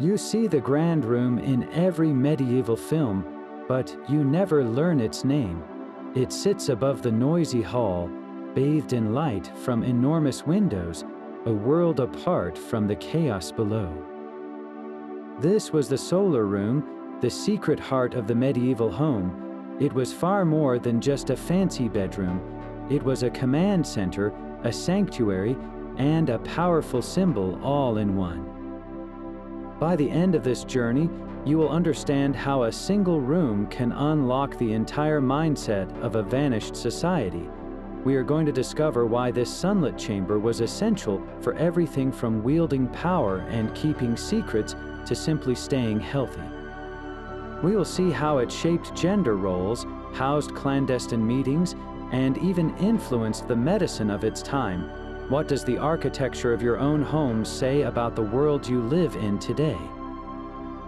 You see the grand room in every medieval film, but you never learn its name. It sits above the noisy hall, bathed in light from enormous windows, a world apart from the chaos below. This was the solar room, the secret heart of the medieval home. It was far more than just a fancy bedroom. It was a command center, a sanctuary, and a powerful symbol all in one. By the end of this journey, you will understand how a single room can unlock the entire mindset of a vanished society. We are going to discover why this sunlit chamber was essential for everything from wielding power and keeping secrets to simply staying healthy. We will see how it shaped gender roles, housed clandestine meetings, and even influenced the medicine of its time. What does the architecture of your own home say about the world you live in today?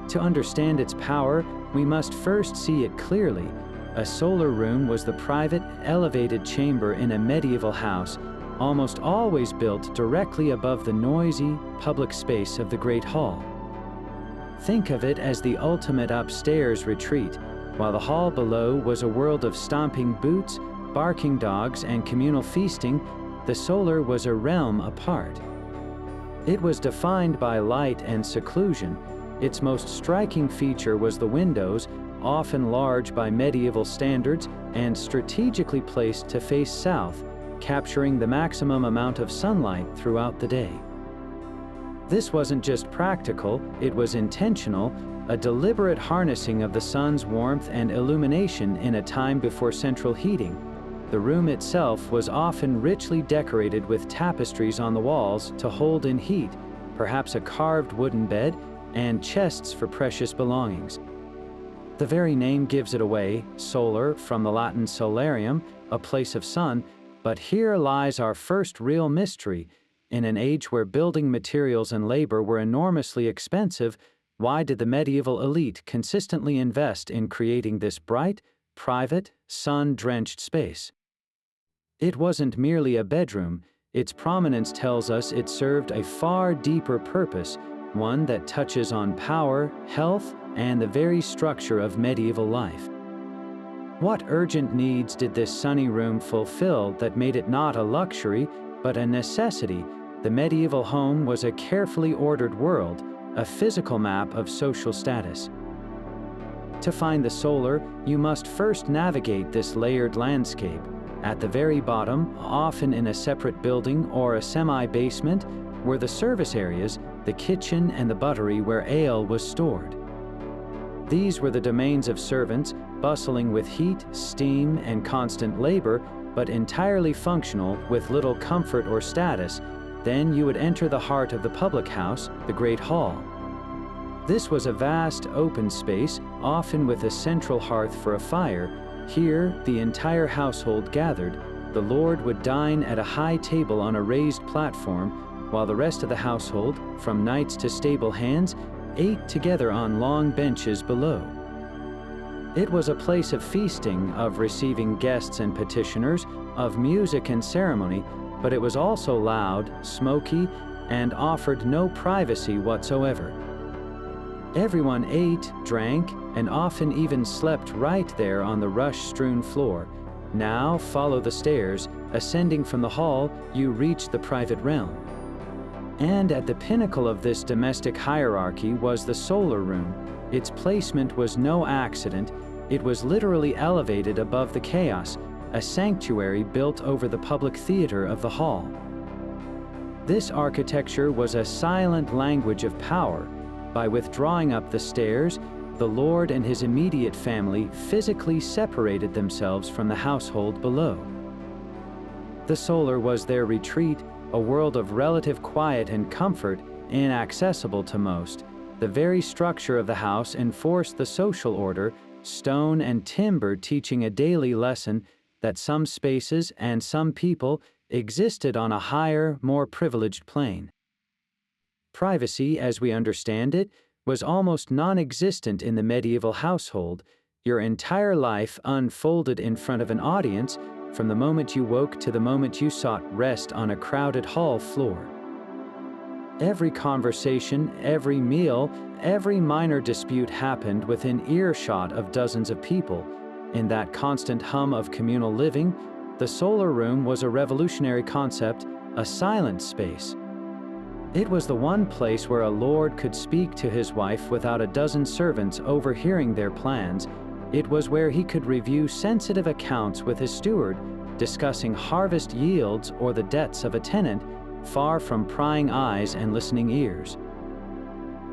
To understand its power, we must first see it clearly. A solar room was the private, elevated chamber in a medieval house, almost always built directly above the noisy, public space of the Great Hall. Think of it as the ultimate upstairs retreat, while the hall below was a world of stomping boots, barking dogs, and communal feasting. The solar was a realm apart. It was defined by light and seclusion. Its most striking feature was the windows, often large by medieval standards and strategically placed to face south, capturing the maximum amount of sunlight throughout the day. This wasn't just practical, it was intentional, a deliberate harnessing of the sun's warmth and illumination in a time before central heating. The room itself was often richly decorated with tapestries on the walls to hold in heat, perhaps a carved wooden bed, and chests for precious belongings. The very name gives it away, solar, from the Latin solarium, a place of sun, but here lies our first real mystery. In an age where building materials and labor were enormously expensive, why did the medieval elite consistently invest in creating this bright, private, sun-drenched space? It wasn't merely a bedroom. Its prominence tells us it served a far deeper purpose, one that touches on power, health, and the very structure of medieval life. What urgent needs did this sunny room fulfill that made it not a luxury, but a necessity? The medieval home was a carefully ordered world, a physical map of social status. To find the solar, you must first navigate this layered landscape. At the very bottom, often in a separate building or a semi-basement, were the service areas, the kitchen and the buttery where ale was stored. These were the domains of servants, bustling with heat, steam, and constant labor, but entirely functional with little comfort or status. Then you would enter the heart of the public house, the Great Hall. This was a vast, open space, often with a central hearth for a fire. Here, the entire household gathered. The Lord would dine at a high table on a raised platform, while the rest of the household, from knights to stable hands, ate together on long benches below. It was a place of feasting, of receiving guests and petitioners, of music and ceremony, but it was also loud, smoky, and offered no privacy whatsoever. Everyone ate, drank, and often even slept right there on the rush-strewn floor. Now follow the stairs. Ascending from the hall, you reach the private realm. And at the pinnacle of this domestic hierarchy was the solar room. Its placement was no accident. It was literally elevated above the chaos, a sanctuary built over the public theater of the hall. This architecture was a silent language of power. By withdrawing up the stairs, the Lord and his immediate family physically separated themselves from the household below. The solar was their retreat, a world of relative quiet and comfort, inaccessible to most. The very structure of the house enforced the social order, stone and timber teaching a daily lesson that some spaces and some people existed on a higher, more privileged plane. Privacy, as we understand it, was almost non-existent in the medieval household. Your entire life unfolded in front of an audience, from the moment you woke to the moment you sought rest on a crowded hall floor. Every conversation, every meal, every minor dispute happened within earshot of dozens of people. In that constant hum of communal living, the solar room was a revolutionary concept, a silent space. It was the one place where a lord could speak to his wife without a dozen servants overhearing their plans. It was where he could review sensitive accounts with his steward, discussing harvest yields or the debts of a tenant, far from prying eyes and listening ears.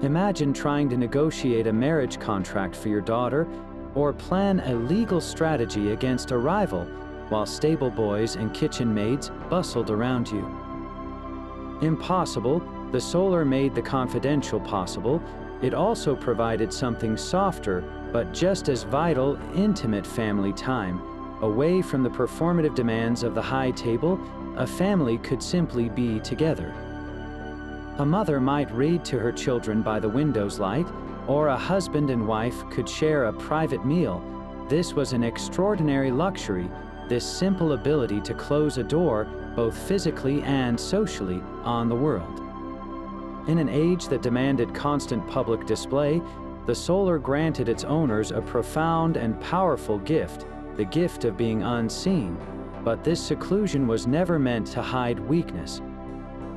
Imagine trying to negotiate a marriage contract for your daughter or plan a legal strategy against a rival while stable boys and kitchen maids bustled around you. Impossible, the solar made the confidential possible. It also provided something softer, but just as vital, intimate family time. Away from the performative demands of the high table, a family could simply be together. A mother might read to her children by the window's light, or a husband and wife could share a private meal. This was an extraordinary luxury, this simple ability to close a door, both physically and socially, on the world. In an age that demanded constant public display, the solar granted its owners a profound and powerful gift, the gift of being unseen. But this seclusion was never meant to hide weakness.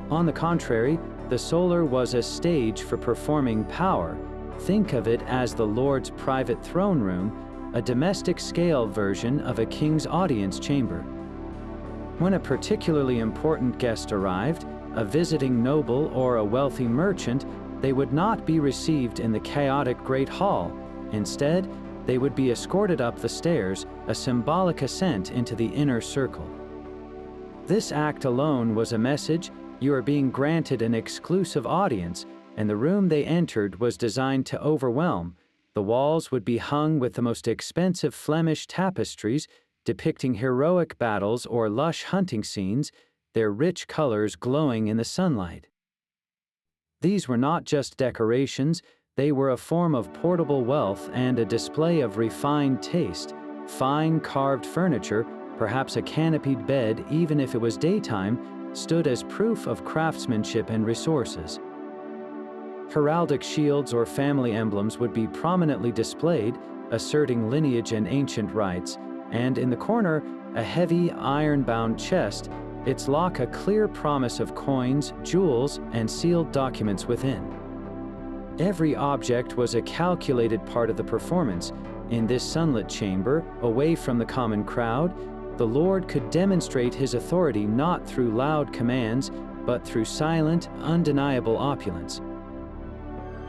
On the contrary, the solar was a stage for performing power. Think of it as the Lord's private throne room, a domestic-scale version of a king's audience chamber. When a particularly important guest arrived, a visiting noble or a wealthy merchant, they would not be received in the chaotic Great Hall. Instead, they would be escorted up the stairs, a symbolic ascent into the inner circle. This act alone was a message: you are being granted an exclusive audience, and the room they entered was designed to overwhelm. The walls would be hung with the most expensive Flemish tapestries depicting heroic battles or lush hunting scenes, their rich colors glowing in the sunlight. These were not just decorations, they were a form of portable wealth and a display of refined taste. Fine carved furniture, perhaps a canopied bed even if it was daytime, stood as proof of craftsmanship and resources. Heraldic shields or family emblems would be prominently displayed, asserting lineage and ancient rights, and in the corner, a heavy, iron-bound chest, its lock a clear promise of coins, jewels, and sealed documents within. Every object was a calculated part of the performance. In this sunlit chamber, away from the common crowd, the Lord could demonstrate his authority not through loud commands, but through silent, undeniable opulence.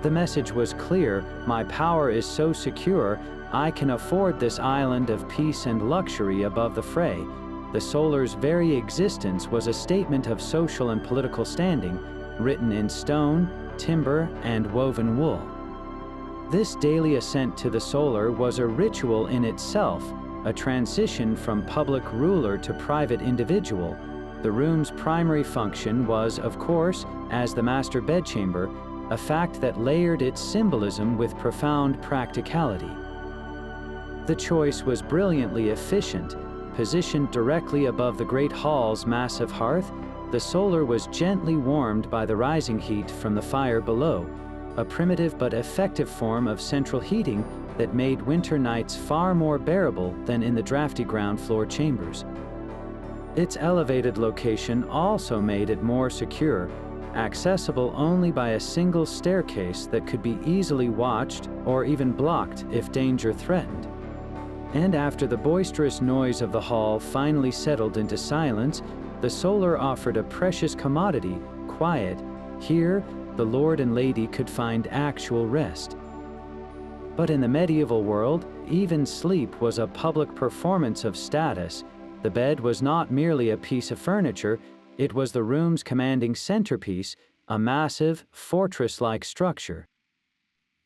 The message was clear: my power is so secure, I can afford this island of peace and luxury above the fray. The solar's very existence was a statement of social and political standing, written in stone, timber, and woven wool. This daily ascent to the solar was a ritual in itself, a transition from public ruler to private individual. The room's primary function was, of course, as the master bedchamber, a fact that layered its symbolism with profound practicality. The choice was brilliantly efficient. Positioned directly above the Great Hall's massive hearth, the solar was gently warmed by the rising heat from the fire below, a primitive but effective form of central heating that made winter nights far more bearable than in the drafty ground floor chambers. Its elevated location also made it more secure, accessible only by a single staircase that could be easily watched or even blocked if danger threatened. And after the boisterous noise of the hall finally settled into silence, the solar offered a precious commodity: quiet. Here, the lord and lady could find actual rest. But in the medieval world, even sleep was a public performance of status. The bed was not merely a piece of furniture, it was the room's commanding centerpiece, a massive, fortress-like structure.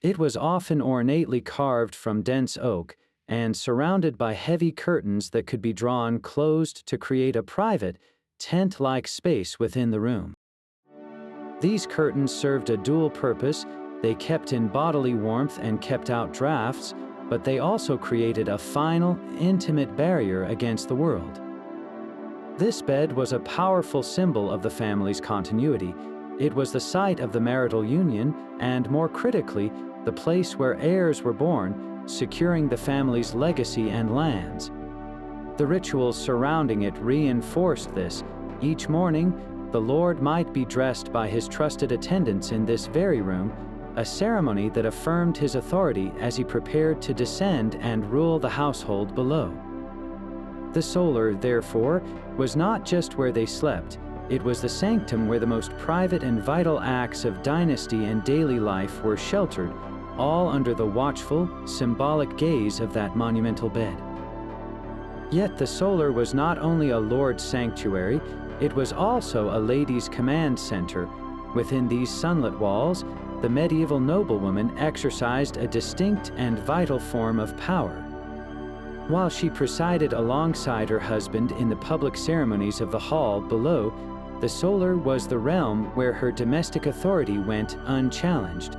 It was often ornately carved from dense oak, and surrounded by heavy curtains that could be drawn closed to create a private, tent-like space within the room. These curtains served a dual purpose: they kept in bodily warmth and kept out drafts, but they also created a final, intimate barrier against the world. This bed was a powerful symbol of the family's continuity. It was the site of the marital union and, more critically, the place where heirs were born, securing the family's legacy and lands. The rituals surrounding it reinforced this. Each morning, the Lord might be dressed by his trusted attendants in this very room, a ceremony that affirmed his authority as he prepared to descend and rule the household below. The solar, therefore, was not just where they slept, it was the sanctum where the most private and vital acts of dynasty and daily life were sheltered, all under the watchful, symbolic gaze of that monumental bed. Yet the solar was not only a lord's sanctuary, it was also a lady's command center. Within these sunlit walls, the medieval noblewoman exercised a distinct and vital form of power. While she presided alongside her husband in the public ceremonies of the hall below, the solar was the realm where her domestic authority went unchallenged.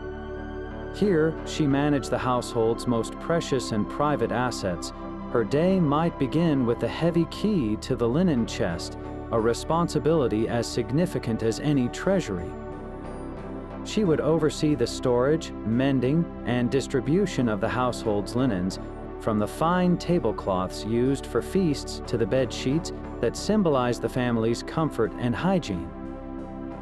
Here, she managed the household's most precious and private assets. Her day might begin with the heavy key to the linen chest, a responsibility as significant as any treasury. She would oversee the storage, mending, and distribution of the household's linens, from the fine tablecloths used for feasts to the bed sheets that symbolized the family's comfort and hygiene.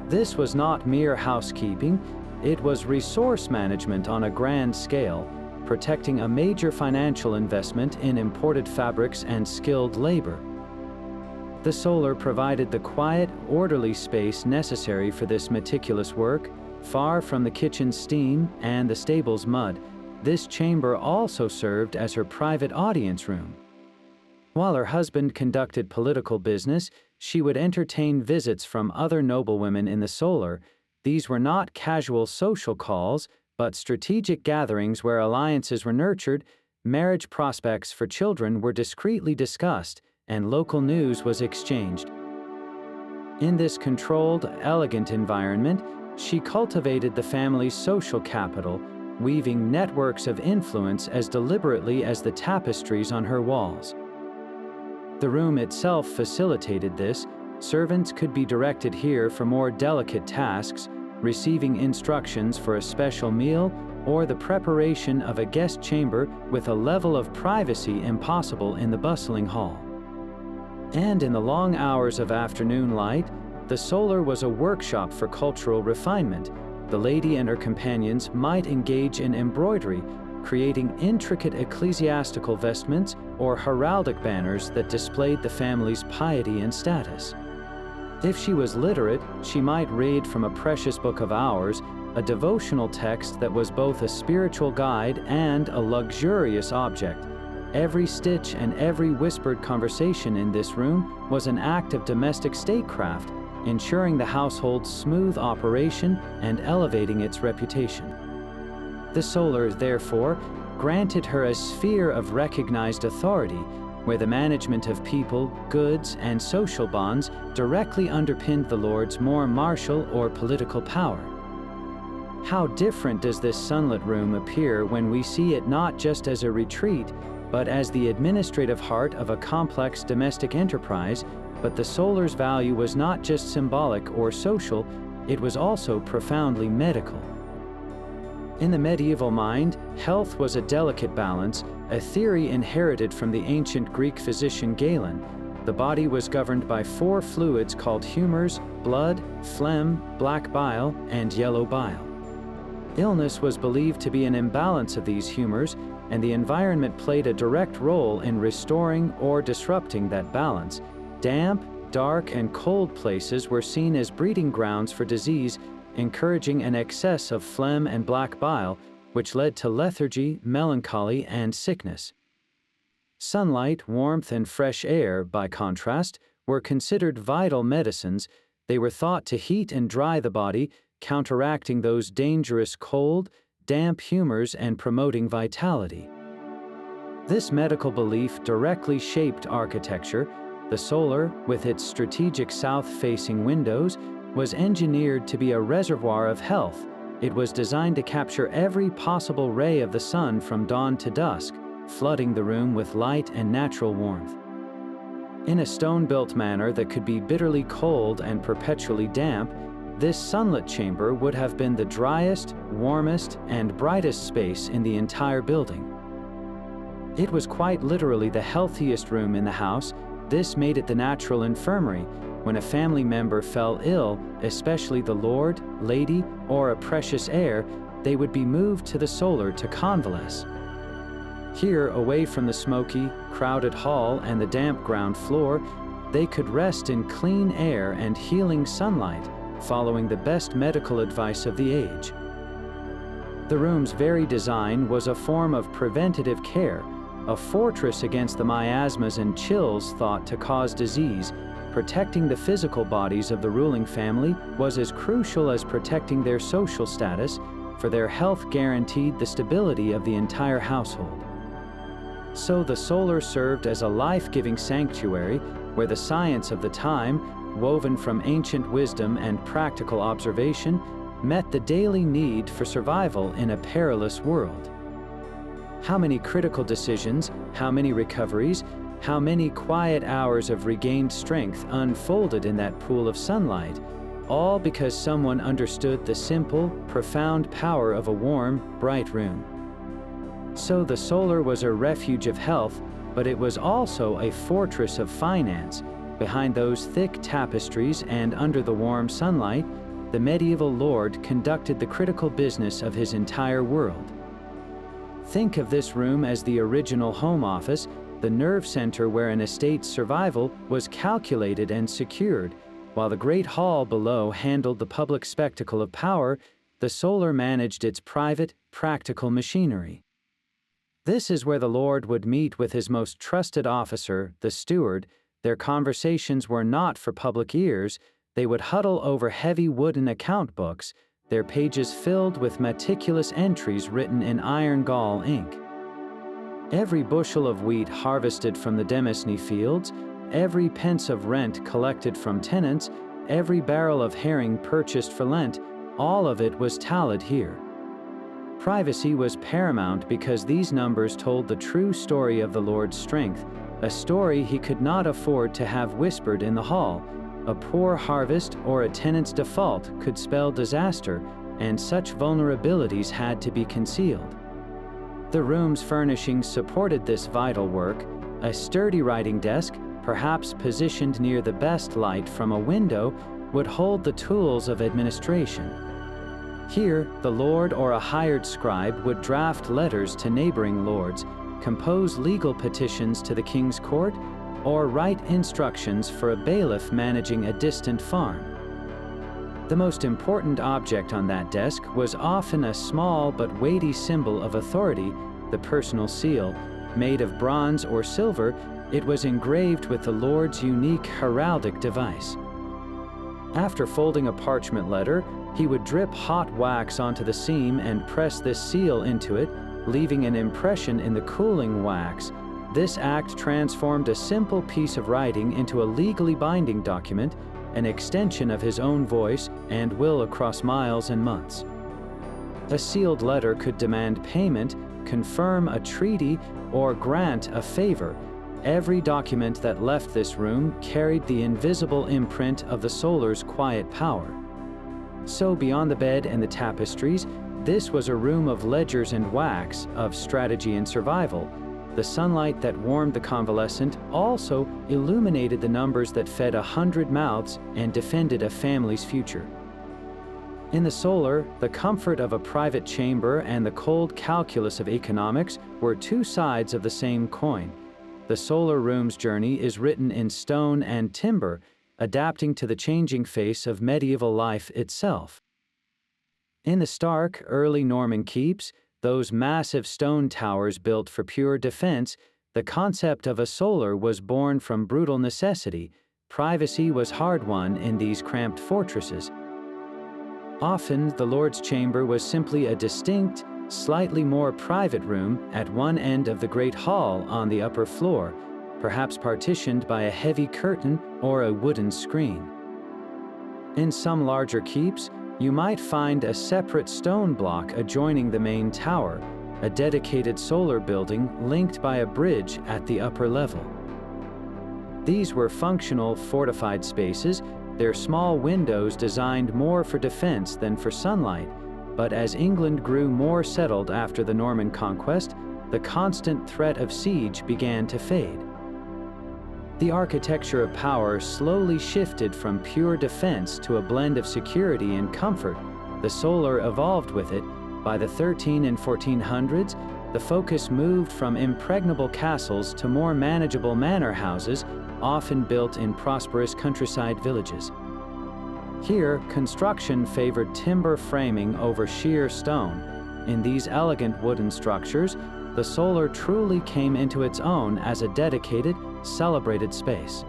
This was not mere housekeeping, it was resource management on a grand scale, protecting a major financial investment in imported fabrics and skilled labor. The solar provided the quiet, orderly space necessary for this meticulous work. Far from the kitchen's steam and the stable's mud, this chamber also served as her private audience room. While her husband conducted political business, she would entertain visits from other noblewomen in the solar. These were not casual social calls, but strategic gatherings where alliances were nurtured, marriage prospects for children were discreetly discussed, and local news was exchanged. In this controlled, elegant environment, she cultivated the family's social capital, weaving networks of influence as deliberately as the tapestries on her walls. The room itself facilitated this. Servants could be directed here for more delicate tasks, receiving instructions for a special meal or the preparation of a guest chamber with a level of privacy impossible in the bustling hall. And in the long hours of afternoon light, the solar was a workshop for cultural refinement. The lady and her companions might engage in embroidery, creating intricate ecclesiastical vestments or heraldic banners that displayed the family's piety and status. If she was literate, she might read from a precious book of hours, a devotional text that was both a spiritual guide and a luxurious object. Every stitch and every whispered conversation in this room was an act of domestic statecraft, ensuring the household's smooth operation and elevating its reputation. The solar, therefore, granted her a sphere of recognized authority, where the management of people, goods, and social bonds directly underpinned the Lord's more martial or political power. How different does this sunlit room appear when we see it not just as a retreat, but as the administrative heart of a complex domestic enterprise. But the solar's value was not just symbolic or social, it was also profoundly medical. In the medieval mind, health was a delicate balance, a theory inherited from the ancient Greek physician Galen. The body was governed by 4 fluids called humors: blood, phlegm, black bile, and yellow bile. Illness was believed to be an imbalance of these humors, and the environment played a direct role in restoring or disrupting that balance. Damp, dark, and cold places were seen as breeding grounds for disease, encouraging an excess of phlegm and black bile, which led to lethargy, melancholy, and sickness. Sunlight, warmth, and fresh air, by contrast, were considered vital medicines. They were thought to heat and dry the body, counteracting those dangerous cold, damp humors and promoting vitality. This medical belief directly shaped architecture. The solar, with its strategic south-facing windows, was engineered to be a reservoir of health. It was designed to capture every possible ray of the sun from dawn to dusk, flooding the room with light and natural warmth. In a stone-built manor that could be bitterly cold and perpetually damp, This sunlit chamber would have been the driest, warmest, and brightest space in the entire building. It was quite literally the healthiest room in the house. This made it the natural infirmary. When a family member fell ill, especially the lord, lady, or a precious heir, they would be moved to the solar to convalesce. Here, away from the smoky, crowded hall and the damp ground floor, they could rest in clean air and healing sunlight, following the best medical advice of the age. The room's very design was a form of preventative care, a fortress against the miasmas and chills thought to cause disease. Protecting the physical bodies of the ruling family was as crucial as protecting their social status, for their health guaranteed the stability of the entire household. So the solar served as a life-giving sanctuary where the science of the time, woven from ancient wisdom and practical observation, met the daily need for survival in a perilous world. How many critical decisions, how many recoveries, how many quiet hours of regained strength unfolded in that pool of sunlight, all because someone understood the simple, profound power of a warm, bright room. So the solar was a refuge of health, but it was also a fortress of finance. Behind those thick tapestries and under the warm sunlight, the medieval lord conducted the critical business of his entire world. Think of this room as the original home office, the nerve center where an estate's survival was calculated and secured. While the great hall below handled the public spectacle of power, the solar managed its private, practical machinery. This is where the lord would meet with his most trusted officer, the steward. Their conversations were not for public ears. They would huddle over heavy wooden account books, their pages filled with meticulous entries written in iron gall ink. Every bushel of wheat harvested from the Demesne fields, every pence of rent collected from tenants, every barrel of herring purchased for Lent, all of it was tallied here. Privacy was paramount because these numbers told the true story of the Lord's strength, a story he could not afford to have whispered in the hall. A poor harvest or a tenant's default could spell disaster, and such vulnerabilities had to be concealed. The room's furnishings supported this vital work. A sturdy writing desk, perhaps positioned near the best light from a window, would hold the tools of administration. Here, the lord or a hired scribe would draft letters to neighboring lords, compose legal petitions to the king's court, or write instructions for a bailiff managing a distant farm. The most important object on that desk was often a small but weighty symbol of authority, the personal seal. Made of bronze or silver, it was engraved with the lord's unique heraldic device. After folding a parchment letter, he would drip hot wax onto the seam and press this seal into it, leaving an impression in the cooling wax. This act transformed a simple piece of writing into a legally binding document, an extension of his own voice and will across miles and months. A sealed letter could demand payment, confirm a treaty, or grant a favor. Every document that left this room carried the invisible imprint of the solar's quiet power. So beyond the bed and the tapestries, this was a room of ledgers and wax, of strategy and survival. The sunlight that warmed the convalescent also illuminated the numbers that fed 100 mouths and defended a family's future. In the solar, the comfort of a private chamber and the cold calculus of economics were two sides of the same coin. The solar room's journey is written in stone and timber, adapting to the changing face of medieval life itself. In the stark, early Norman keeps, those massive stone towers built for pure defense, the concept of a solar was born from brutal necessity. Privacy was hard-won in these cramped fortresses. Often, the Lord's chamber was simply a distinct, slightly more private room at one end of the great hall on the upper floor, perhaps partitioned by a heavy curtain or a wooden screen. In some larger keeps, you might find a separate stone block adjoining the main tower, a dedicated solar building linked by a bridge at the upper level. These were functional, fortified spaces, their small windows designed more for defense than for sunlight, but as England grew more settled after the Norman conquest, the constant threat of siege began to fade. The architecture of power slowly shifted from pure defense to a blend of security and comfort. The solar evolved with it. By the 1300s and 1400s, the focus moved from impregnable castles to more manageable manor houses, often built in prosperous countryside villages. Here, construction favored timber framing over sheer stone. In these elegant wooden structures, the solar truly came into its own as a dedicated, celebrated space.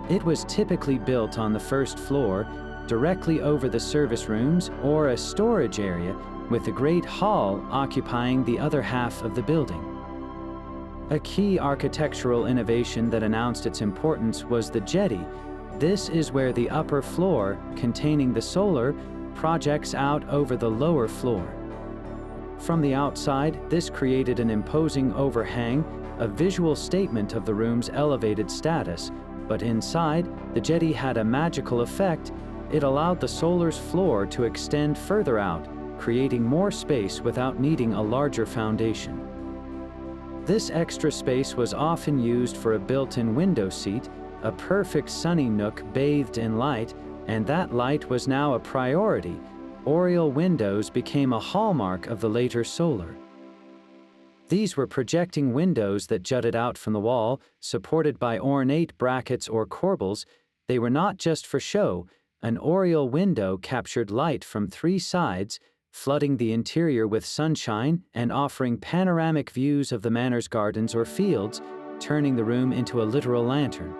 It was typically built on the first floor, directly over the service rooms or a storage area, with the Great Hall occupying the other half of the building. A key architectural innovation that announced its importance was the jetty. This is where the upper floor, containing the solar, projects out over the lower floor. From the outside, this created an imposing overhang, a visual statement of the room's elevated status, but inside, the jetty had a magical effect. It allowed the solar's floor to extend further out, creating more space without needing a larger foundation. This extra space was often used for a built-in window seat, a perfect sunny nook bathed in light, and that light was now a priority. Oriel windows became a hallmark of the later solar. These were projecting windows that jutted out from the wall, supported by ornate brackets or corbels. They were not just for show. An oriel window captured light from three sides, flooding the interior with sunshine and offering panoramic views of the manor's gardens or fields, turning the room into a literal lantern.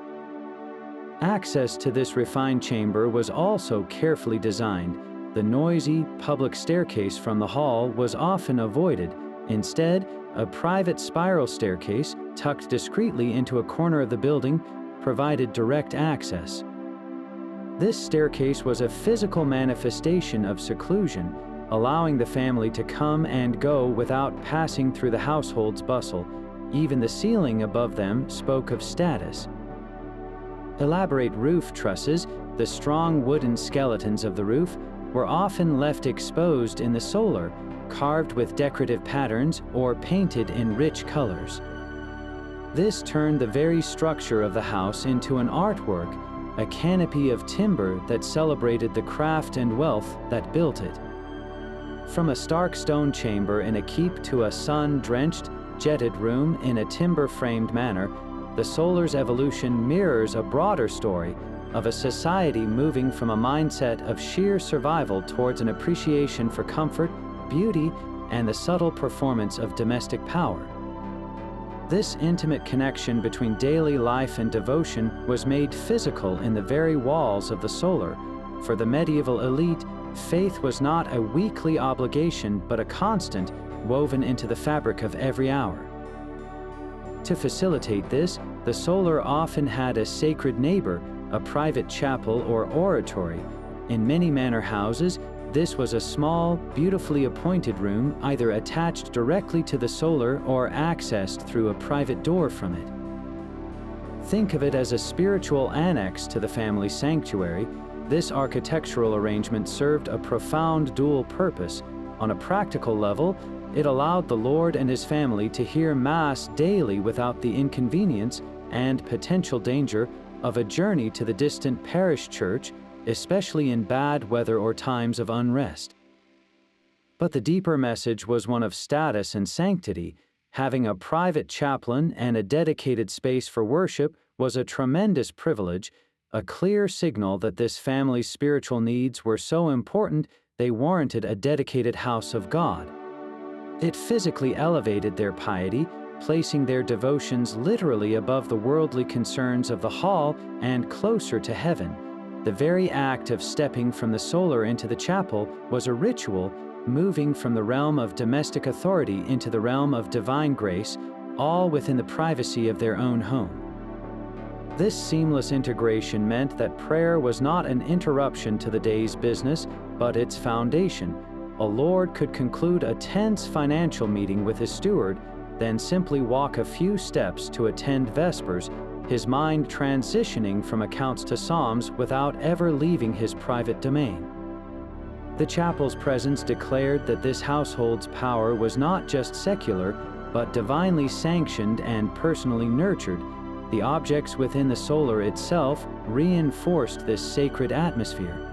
Access to this refined chamber was also carefully designed. The noisy, public staircase from the hall was often avoided. Instead, a private spiral staircase, tucked discreetly into a corner of the building, provided direct access. This staircase was a physical manifestation of seclusion, allowing the family to come and go without passing through the household's bustle. Even the ceiling above them spoke of status. Elaborate roof trusses, the strong wooden skeletons of the roof, were often left exposed in the solar, carved with decorative patterns or painted in rich colors. This turned the very structure of the house into an artwork, a canopy of timber that celebrated the craft and wealth that built it. From a stark stone chamber in a keep to a sun-drenched, jetted room in a timber-framed manor, the solar's evolution mirrors a broader story of a society moving from a mindset of sheer survival towards an appreciation for comfort, beauty, and the subtle performance of domestic power. This intimate connection between daily life and devotion was made physical in the very walls of the solar. For the medieval elite, faith was not a weekly obligation but a constant, woven into the fabric of every hour. To facilitate this, the solar often had a sacred neighbor, a private chapel or oratory. In many manor houses, this was a small, beautifully appointed room, either attached directly to the solar or accessed through a private door from it. Think of it as a spiritual annex to the family sanctuary. This architectural arrangement served a profound dual purpose. On a practical level, it allowed the Lord and his family to hear Mass daily without the inconvenience and potential danger of a journey to the distant parish church, especially in bad weather or times of unrest. But the deeper message was one of status and sanctity. Having a private chaplain and a dedicated space for worship was a tremendous privilege, a clear signal that this family's spiritual needs were so important they warranted a dedicated house of God. It physically elevated their piety, placing their devotions literally above the worldly concerns of the hall and closer to heaven. The very act of stepping from the solar into the chapel was a ritual, moving from the realm of domestic authority into the realm of divine grace, all within the privacy of their own home. This seamless integration meant that prayer was not an interruption to the day's business, but its foundation. A lord could conclude a tense financial meeting with his steward, then simply walk a few steps to attend Vespers, his mind transitioning from accounts to psalms without ever leaving his private domain. The chapel's presence declared that this household's power was not just secular, but divinely sanctioned and personally nurtured. The objects within the solar itself reinforced this sacred atmosphere.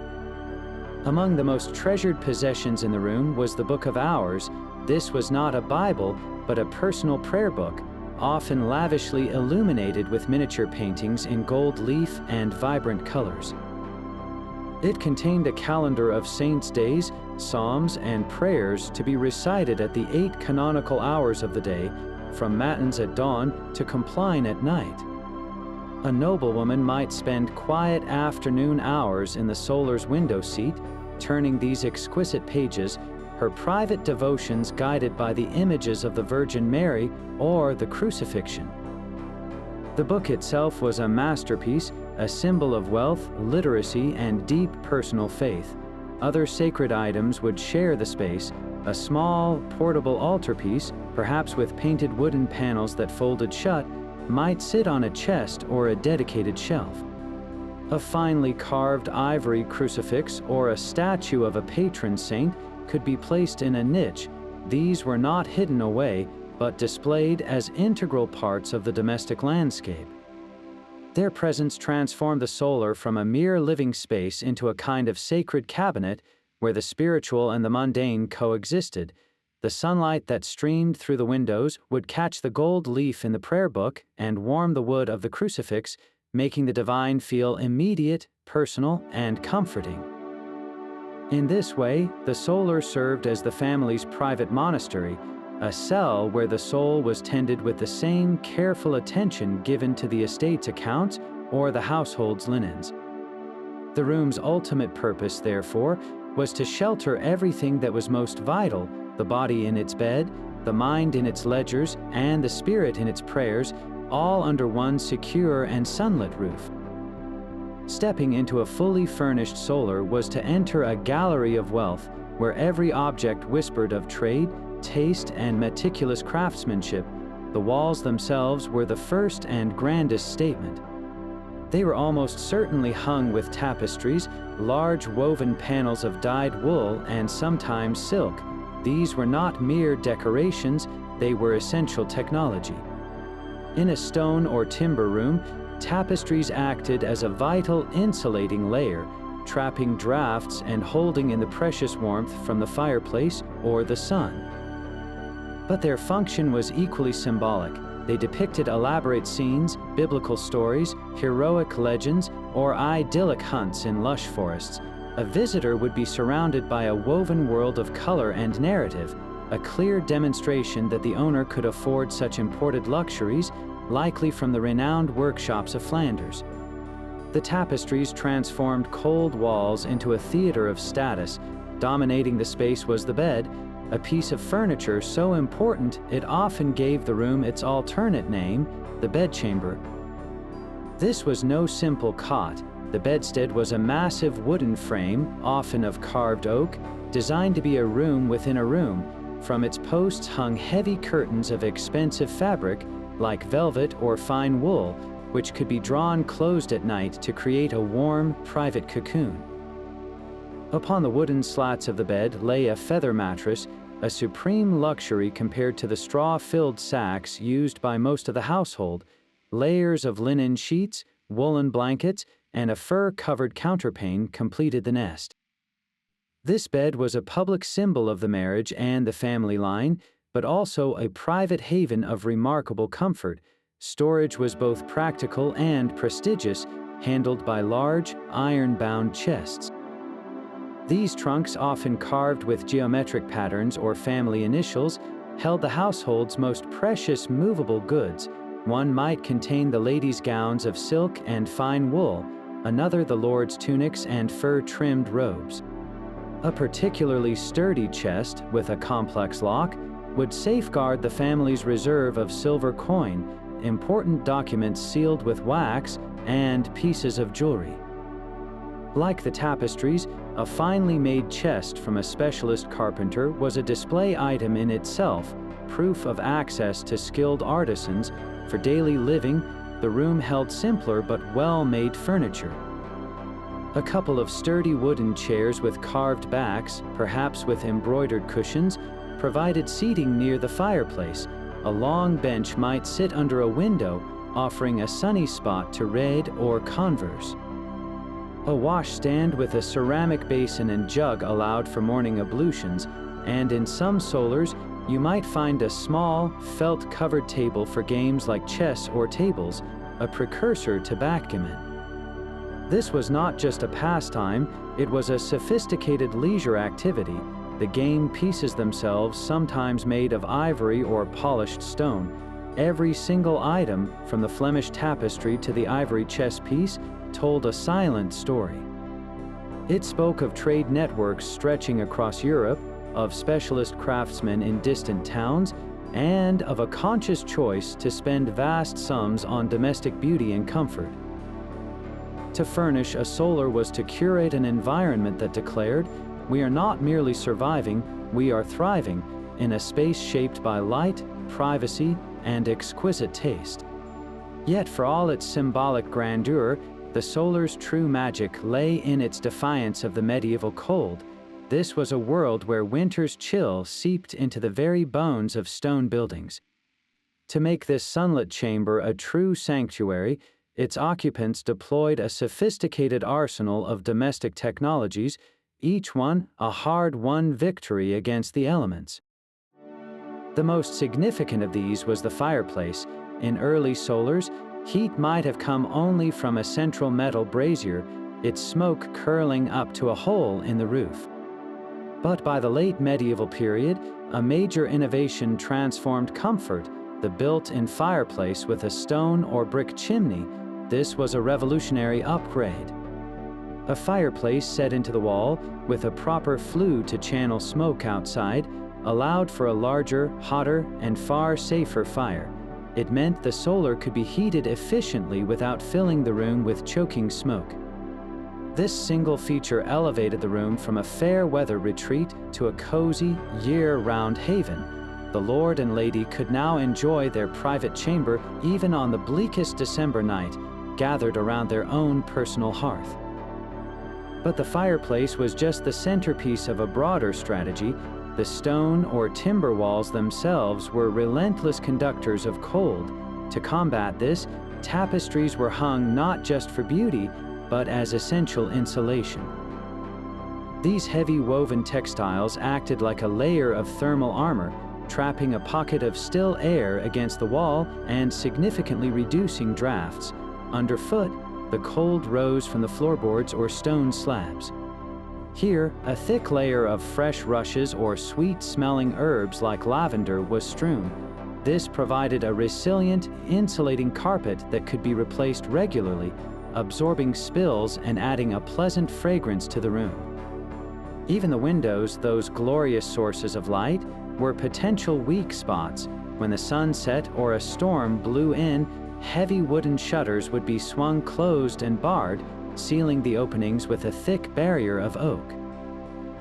Among the most treasured possessions in the room was the Book of Hours. This was not a Bible, but a personal prayer book, often lavishly illuminated with miniature paintings in gold leaf and vibrant colors. It contained a calendar of saints' days, psalms, and prayers to be recited at the 8 canonical hours of the day, from matins at dawn to compline at night. A noblewoman might spend quiet afternoon hours in the solar's window seat, turning these exquisite pages, her private devotions guided by the images of the Virgin Mary or the crucifixion. The book itself was a masterpiece, a symbol of wealth, literacy, and deep personal faith. Other sacred items would share the space. A small, portable altarpiece, perhaps with painted wooden panels that folded shut, might sit on a chest or a dedicated shelf. A finely carved ivory crucifix or a statue of a patron saint could be placed in a niche. These were not hidden away, but displayed as integral parts of the domestic landscape. Their presence transformed the solar from a mere living space into a kind of sacred cabinet where the spiritual and the mundane coexisted. The sunlight that streamed through the windows would catch the gold leaf in the prayer book and warm the wood of the crucifix, making the divine feel immediate, personal, and comforting. In this way, the solar served as the family's private monastery, a cell where the soul was tended with the same careful attention given to the estate's accounts or the household's linens. The room's ultimate purpose, therefore, was to shelter everything that was most vital, the body in its bed, the mind in its ledgers, and the spirit in its prayers, all under one secure and sunlit roof. Stepping into a fully furnished solar was to enter a gallery of wealth where every object whispered of trade, taste, and meticulous craftsmanship. The walls themselves were the first and grandest statement. They were almost certainly hung with tapestries, large woven panels of dyed wool and sometimes silk. These were not mere decorations, they were essential technology. In a stone or timber room, tapestries acted as a vital insulating layer, trapping drafts and holding in the precious warmth from the fireplace or the sun. But their function was equally symbolic. They depicted elaborate scenes, biblical stories, heroic legends, or idyllic hunts in lush forests. A visitor would be surrounded by a woven world of color and narrative, a clear demonstration that the owner could afford such imported luxuries, likely from the renowned workshops of Flanders. The tapestries transformed cold walls into a theater of status. Dominating the space was the bed, a piece of furniture so important it often gave the room its alternate name, the bedchamber. This was no simple cot. The bedstead was a massive wooden frame, often of carved oak, designed to be a room within a room. From its posts hung heavy curtains of expensive fabric, like velvet or fine wool, which could be drawn closed at night to create a warm, private cocoon. Upon the wooden slats of the bed lay a feather mattress, a supreme luxury compared to the straw-filled sacks used by most of the household. Layers of linen sheets, woolen blankets, and a fur-covered counterpane completed the nest. This bed was a public symbol of the marriage and the family line, but also a private haven of remarkable comfort. Storage was both practical and prestigious, handled by large, iron-bound chests. These trunks, often carved with geometric patterns or family initials, held the household's most precious movable goods. One might contain the ladies' gowns of silk and fine wool, another the lord's tunics and fur-trimmed robes. A particularly sturdy chest, with a complex lock, would safeguard the family's reserve of silver coin, important documents sealed with wax, and pieces of jewelry. Like the tapestries, a finely made chest from a specialist carpenter was a display item in itself, proof of access to skilled artisans. For daily living, the room held simpler but well-made furniture. A couple of sturdy wooden chairs with carved backs, perhaps with embroidered cushions, provided seating near the fireplace. A long bench might sit under a window, offering a sunny spot to read or converse. A washstand with a ceramic basin and jug allowed for morning ablutions, and in some solars, you might find a small, felt-covered table for games like chess or tables, a precursor to backgammon. This was not just a pastime, it was a sophisticated leisure activity. The game pieces themselves, sometimes made of ivory or polished stone. Every single item, from the Flemish tapestry to the ivory chess piece, told a silent story. It spoke of trade networks stretching across Europe, of specialist craftsmen in distant towns, and of a conscious choice to spend vast sums on domestic beauty and comfort. To furnish a solar was to curate an environment that declared, "We are not merely surviving, we are thriving," in a space shaped by light, privacy, and exquisite taste. Yet for all its symbolic grandeur, the solar's true magic lay in its defiance of the medieval cold. This was a world where winter's chill seeped into the very bones of stone buildings. To make this sunlit chamber a true sanctuary, its occupants deployed a sophisticated arsenal of domestic technologies, each one a hard-won victory against the elements. The most significant of these was the fireplace. In early solars, heat might have come only from a central metal brazier, its smoke curling up to a hole in the roof. But by the late medieval period, a major innovation transformed comfort, the built-in fireplace with a stone or brick chimney. This was a revolutionary upgrade. A fireplace set into the wall, with a proper flue to channel smoke outside, allowed for a larger, hotter, and far safer fire. It meant the solar could be heated efficiently without filling the room with choking smoke. This single feature elevated the room from a fair-weather retreat to a cozy, year-round haven. The lord and lady could now enjoy their private chamber even on the bleakest December night, gathered around their own personal hearth. But the fireplace was just the centerpiece of a broader strategy. The stone or timber walls themselves were relentless conductors of cold. To combat this, tapestries were hung not just for beauty, but as essential insulation. These heavy woven textiles acted like a layer of thermal armor, trapping a pocket of still air against the wall and significantly reducing drafts. Underfoot, the cold rose from the floorboards or stone slabs. Here, a thick layer of fresh rushes or sweet-smelling herbs like lavender was strewn. This provided a resilient, insulating carpet that could be replaced regularly, absorbing spills and adding a pleasant fragrance to the room. Even the windows, those glorious sources of light, were potential weak spots. When the sun set or a storm blew in, heavy wooden shutters would be swung closed and barred, sealing the openings with a thick barrier of oak.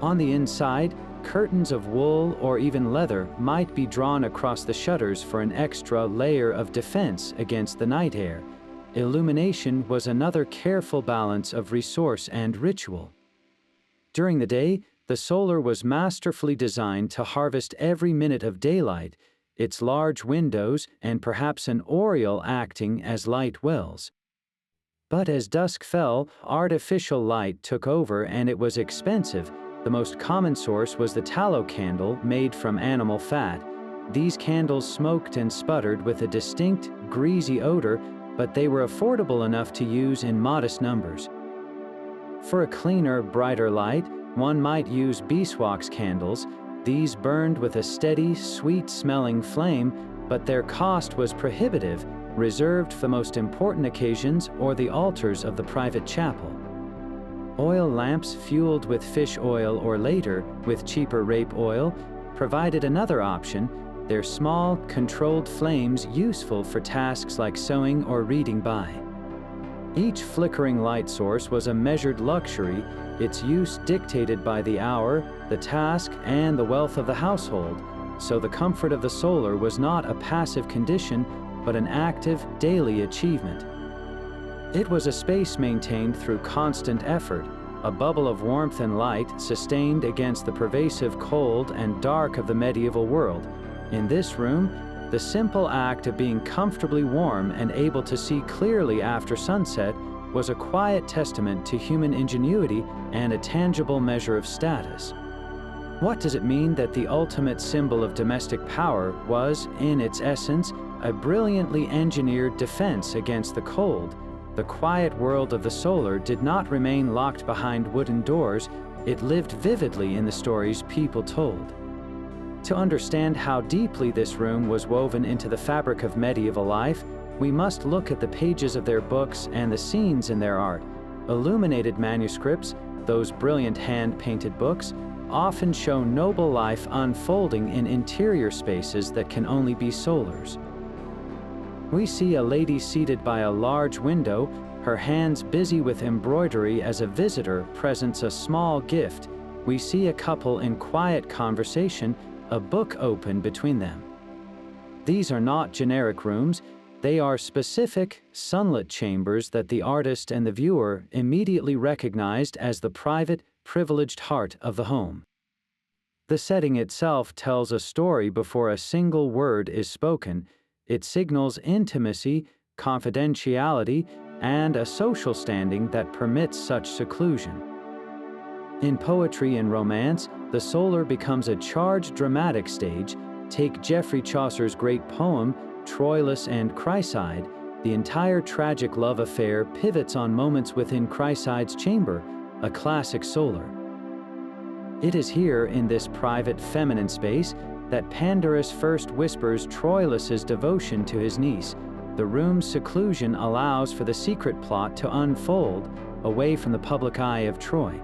On the inside, curtains of wool or even leather might be drawn across the shutters for an extra layer of defense against the night air. Illumination was another careful balance of resource and ritual. During the day, the solar was masterfully designed to harvest every minute of daylight, its large windows and perhaps an oriel acting as light wells. But as dusk fell, artificial light took over and it was expensive. The most common source was the tallow candle made from animal fat. These candles smoked and sputtered with a distinct, greasy odor, but they were affordable enough to use in modest numbers. For a cleaner, brighter light, one might use beeswax candles. These burned with a steady, sweet-smelling flame, but their cost was prohibitive, reserved for the most important occasions or the altars of the private chapel. Oil lamps fueled with fish oil or later with cheaper rape oil provided another option, their small, controlled flames useful for tasks like sewing or reading by. Each flickering light source was a measured luxury, its use dictated by the hour, the task, and the wealth of the household, so the comfort of the solar was not a passive condition, but an active, daily achievement. It was a space maintained through constant effort, a bubble of warmth and light sustained against the pervasive cold and dark of the medieval world. In this room, the simple act of being comfortably warm and able to see clearly after sunset was a quiet testament to human ingenuity and a tangible measure of status. What does it mean that the ultimate symbol of domestic power was, in its essence, a brilliantly engineered defense against the cold? The quiet world of the solar did not remain locked behind wooden doors, it lived vividly in the stories people told. To understand how deeply this room was woven into the fabric of medieval life, we must look at the pages of their books and the scenes in their art. Illuminated manuscripts, those brilliant hand-painted books, often show noble life unfolding in interior spaces that can only be solars. We see a lady seated by a large window, her hands busy with embroidery as a visitor presents a small gift. We see a couple in quiet conversation, a book open between them. These are not generic rooms, they are specific, sunlit chambers that the artist and the viewer immediately recognized as the private, privileged heart of the home. The setting itself tells a story before a single word is spoken. It signals intimacy, confidentiality, and a social standing that permits such seclusion. In poetry and romance, the solar becomes a charged dramatic stage. Take Geoffrey Chaucer's great poem, Troilus and Chryside. The entire tragic love affair pivots on moments within Chryside's chamber, a classic solar. It is here, in this private feminine space, that Pandarus first whispers Troilus's devotion to his niece. The room's seclusion allows for the secret plot to unfold, away from the public eye of Troy.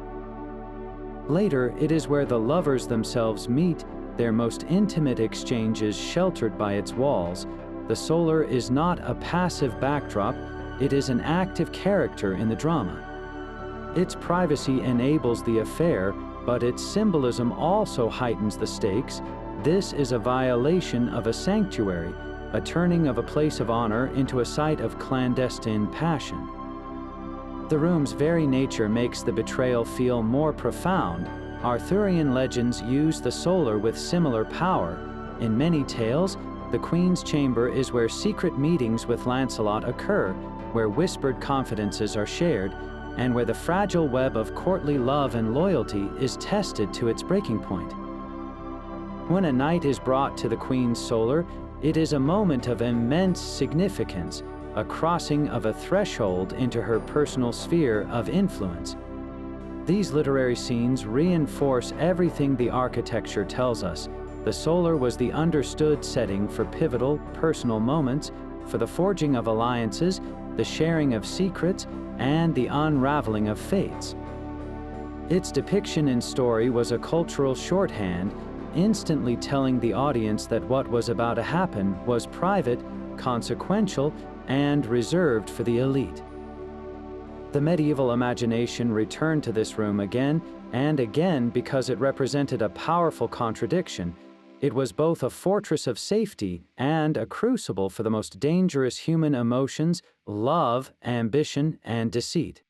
Later, it is where the lovers themselves meet, their most intimate exchanges sheltered by its walls. The solar is not a passive backdrop, it is an active character in the drama. Its privacy enables the affair, but its symbolism also heightens the stakes. This is a violation of a sanctuary, a turning of a place of honor into a site of clandestine passion. The room's very nature makes the betrayal feel more profound. Arthurian legends use the solar with similar power. In many tales, the Queen's chamber is where secret meetings with Lancelot occur, where whispered confidences are shared, and where the fragile web of courtly love and loyalty is tested to its breaking point. When a knight is brought to the Queen's solar, it is a moment of immense significance, a crossing of a threshold into her personal sphere of influence. These literary scenes reinforce everything the architecture tells us. The solar was the understood setting for pivotal, personal moments, for the forging of alliances, the sharing of secrets, and the unraveling of fates. Its depiction in story was a cultural shorthand, instantly telling the audience that what was about to happen was private, consequential, and reserved for the elite. The medieval imagination returned to this room again and again because it represented a powerful contradiction. It was both a fortress of safety and a crucible for the most dangerous human emotions, love, ambition, and deceit.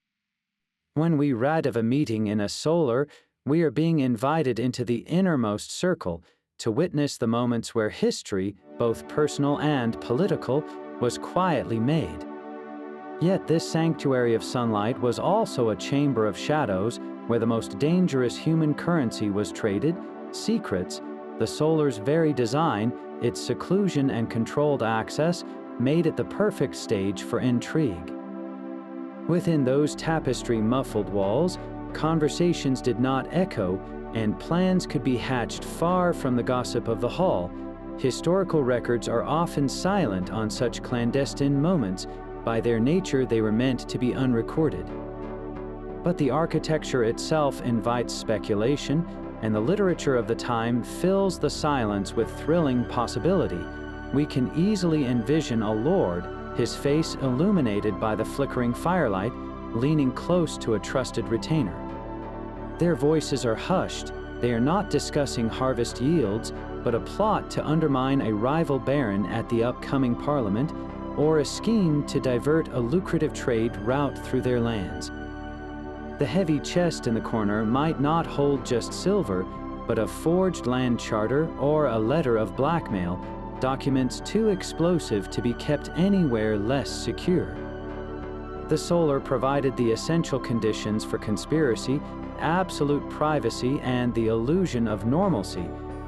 When we read of a meeting in a solar, we are being invited into the innermost circle to witness the moments where history, both personal and political, was quietly made. Yet this sanctuary of sunlight was also a chamber of shadows where the most dangerous human currency was traded, secrets. The solar's very design, its seclusion and controlled access, made it the perfect stage for intrigue. Within those tapestry-muffled walls, conversations did not echo, and plans could be hatched far from the gossip of the hall. Historical records are often silent on such clandestine moments. By their nature, they were meant to be unrecorded. But the architecture itself invites speculation, and the literature of the time fills the silence with thrilling possibility. We can easily envision a lord, his face illuminated by the flickering firelight, leaning close to a trusted retainer. Their voices are hushed, They are not discussing harvest yields, but a plot to undermine a rival baron at the upcoming parliament, or a scheme to divert a lucrative trade route through their lands. The heavy chest in the corner might not hold just silver, but a forged land charter or a letter of blackmail, documents too explosive to be kept anywhere less secure. The solar provided the essential conditions for conspiracy, absolute privacy, and the illusion of normalcy.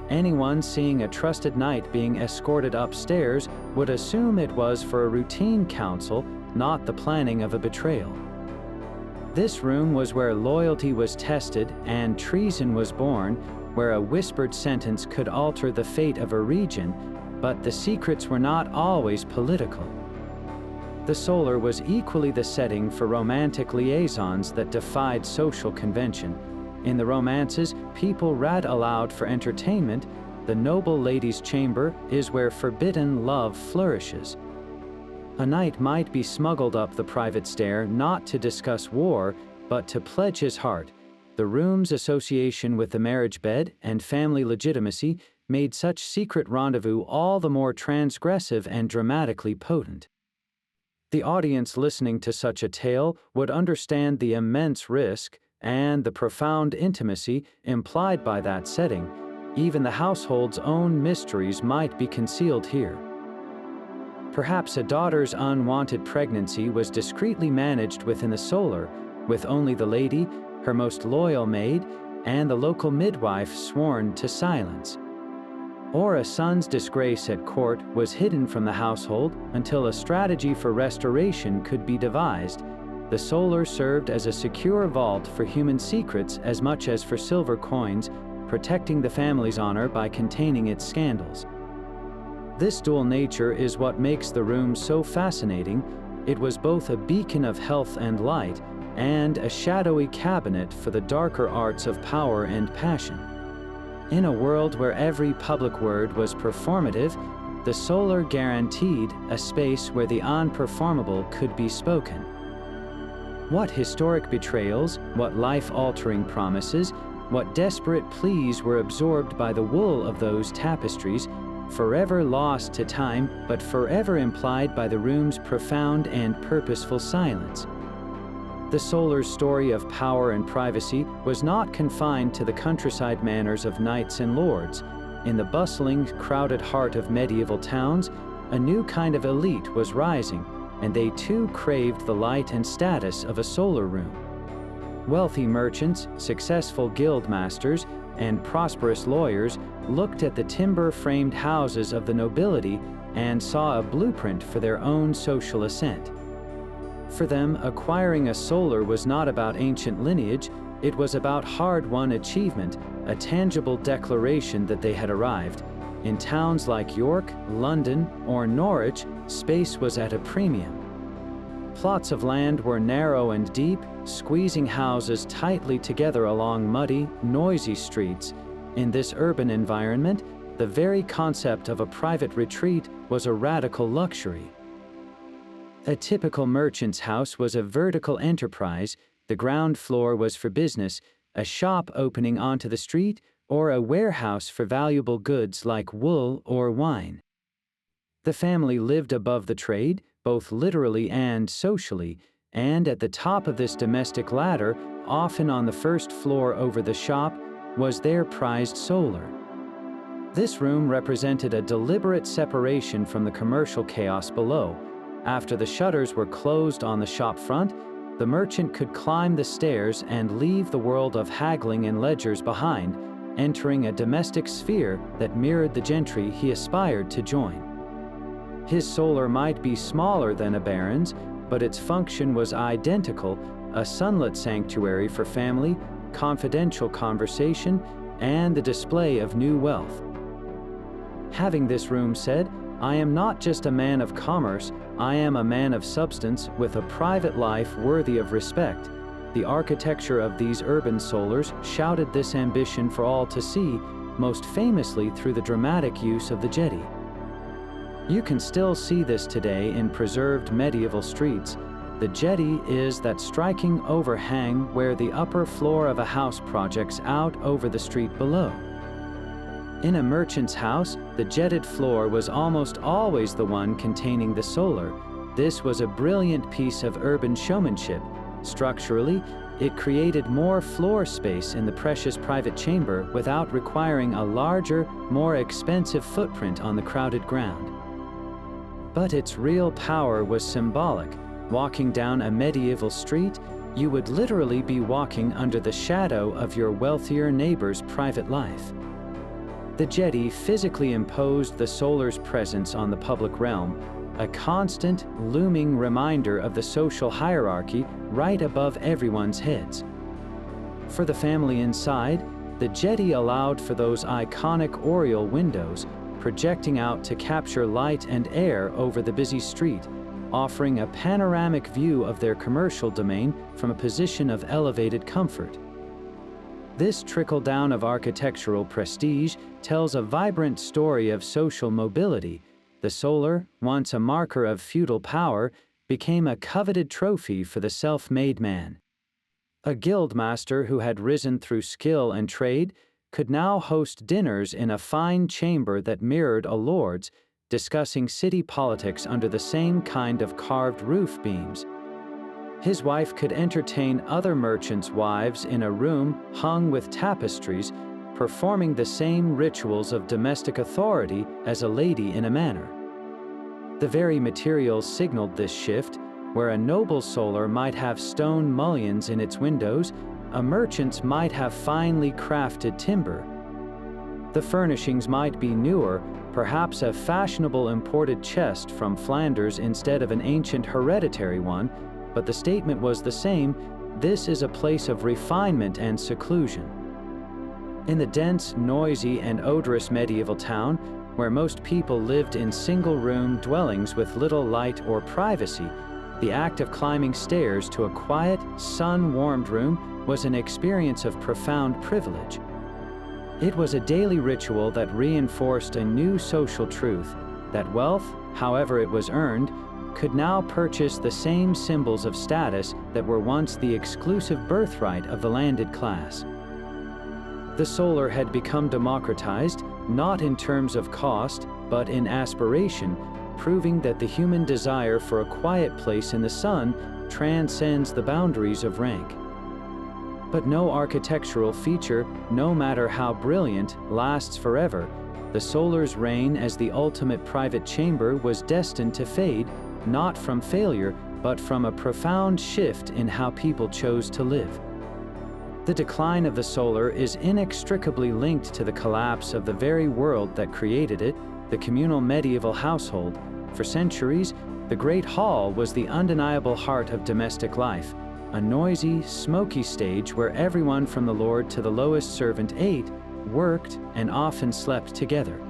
Anyone seeing a trusted knight being escorted upstairs would assume it was for a routine council, not the planning of a betrayal. This room was where loyalty was tested and treason was born, where a whispered sentence could alter the fate of a region, but the secrets were not always political. The solar was equally the setting for romantic liaisons that defied social convention. In the romances people read aloud for entertainment, the noble lady's chamber is where forbidden love flourishes. A knight might be smuggled up the private stair not to discuss war, but to pledge his heart. The room's association with the marriage bed and family legitimacy made such secret rendezvous all the more transgressive and dramatically potent. The audience listening to such a tale would understand the immense risk and the profound intimacy implied by that setting. Even the household's own mysteries might be concealed here. Perhaps a daughter's unwanted pregnancy was discreetly managed within the solar, with only the lady, her most loyal maid, and the local midwife sworn to silence. Or a son's disgrace at court was hidden from the household until a strategy for restoration could be devised. The solar served as a secure vault for human secrets as much as for silver coins, protecting the family's honor by containing its scandals. This dual nature is what makes the room so fascinating. It was both a beacon of health and light, and a shadowy cabinet for the darker arts of power and passion. In a world where every public word was performative, the solar guaranteed a space where the unperformable could be spoken. What historic betrayals, what life-altering promises, what desperate pleas were absorbed by the wool of those tapestries, forever lost to time, but forever implied by the room's profound and purposeful silence. The solar's story of power and privacy was not confined to the countryside manors of knights and lords. In the bustling, crowded heart of medieval towns, a new kind of elite was rising, and they too craved the light and status of a solar room. Wealthy merchants, successful guild masters, and prosperous lawyers looked at the timber-framed houses of the nobility and saw a blueprint for their own social ascent. For them, acquiring a solar was not about ancient lineage, it was about hard-won achievement, a tangible declaration that they had arrived. In towns like York, London, or Norwich, space was at a premium. Plots of land were narrow and deep, squeezing houses tightly together along muddy, noisy streets. In this urban environment, the very concept of a private retreat was a radical luxury. A typical merchant's house was a vertical enterprise. The ground floor was for business, a shop opening onto the street, or a warehouse for valuable goods like wool or wine. The family lived above the trade, both literally and socially, and at the top of this domestic ladder, often on the first floor over the shop, was their prized solar. This room represented a deliberate separation from the commercial chaos below. After the shutters were closed on the shop front, the merchant could climb the stairs and leave the world of haggling and ledgers behind, entering a domestic sphere that mirrored the gentry he aspired to join. His solar might be smaller than a baron's, but its function was identical, a sunlit sanctuary for family, confidential conversation, and the display of new wealth. Having this room said, I am not just a man of commerce, I am a man of substance with a private life worthy of respect. The architecture of these urban solars shouted this ambition for all to see, most famously through the dramatic use of the jetty. You can still see this today in preserved medieval streets. The jetty is that striking overhang where the upper floor of a house projects out over the street below. In a merchant's house, the jetted floor was almost always the one containing the solar. This was a brilliant piece of urban showmanship. Structurally, it created more floor space in the precious private chamber without requiring a larger, more expensive footprint on the crowded ground. But its real power was symbolic. Walking down a medieval street, you would literally be walking under the shadow of your wealthier neighbor's private life. The jetty physically imposed the solar's presence on the public realm, a constant, looming reminder of the social hierarchy right above everyone's heads. For the family inside, the jetty allowed for those iconic oriel windows, projecting out to capture light and air over the busy street, offering a panoramic view of their commercial domain from a position of elevated comfort. This trickle-down of architectural prestige tells a vibrant story of social mobility. The solar, once a marker of feudal power, became a coveted trophy for the self-made man. A guildmaster who had risen through skill and trade could now host dinners in a fine chamber that mirrored a lord's, discussing city politics under the same kind of carved roof beams. His wife could entertain other merchants' wives in a room hung with tapestries, performing the same rituals of domestic authority as a lady in a manor. The very materials signaled this shift. Where a noble solar might have stone mullions in its windows, a merchant's might have finely crafted timber. The furnishings might be newer, perhaps a fashionable imported chest from Flanders instead of an ancient hereditary one, but the statement was the same: this is a place of refinement and seclusion. In the dense, noisy, and odorous medieval town, where most people lived in single-room dwellings with little light or privacy, the act of climbing stairs to a quiet, sun-warmed room was an experience of profound privilege. It was a daily ritual that reinforced a new social truth, that wealth, however it was earned, could now purchase the same symbols of status that were once the exclusive birthright of the landed class. The solar had become democratized, not in terms of cost, but in aspiration, proving that the human desire for a quiet place in the sun transcends the boundaries of rank. But no architectural feature, no matter how brilliant, lasts forever. The solar's reign as the ultimate private chamber was destined to fade, not from failure, but from a profound shift in how people chose to live. The decline of the solar is inextricably linked to the collapse of the very world that created it, the communal medieval household. For centuries, the Great Hall was the undeniable heart of domestic life, a noisy, smoky stage where everyone from the lord to the lowest servant ate, worked, and often slept together.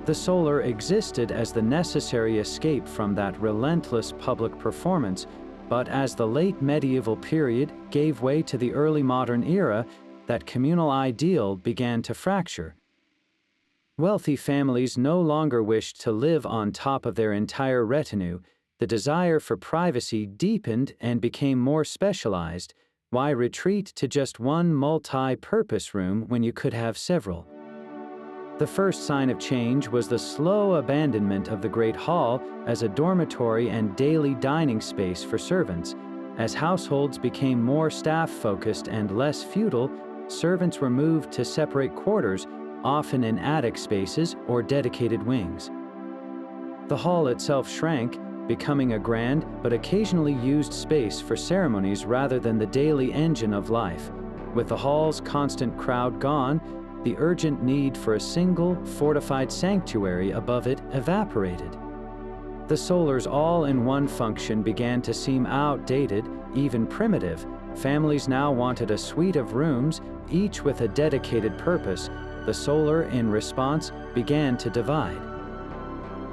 The solar existed as the necessary escape from that relentless public performance, but as the late medieval period gave way to the early modern era, that communal ideal began to fracture. Wealthy families no longer wished to live on top of their entire retinue. The desire for privacy deepened and became more specialized. Why retreat to just one multi-purpose room when you could have several? The first sign of change was the slow abandonment of the Great Hall as a dormitory and daily dining space for servants. As households became more staff-focused and less feudal, servants were moved to separate quarters, often in attic spaces or dedicated wings. The hall itself shrank, becoming a grand but occasionally used space for ceremonies rather than the daily engine of life. With the hall's constant crowd gone, the urgent need for a single, fortified sanctuary above it evaporated. The solar's all-in-one function began to seem outdated, even primitive. Families now wanted a suite of rooms, each with a dedicated purpose. The solar, in response, began to divide.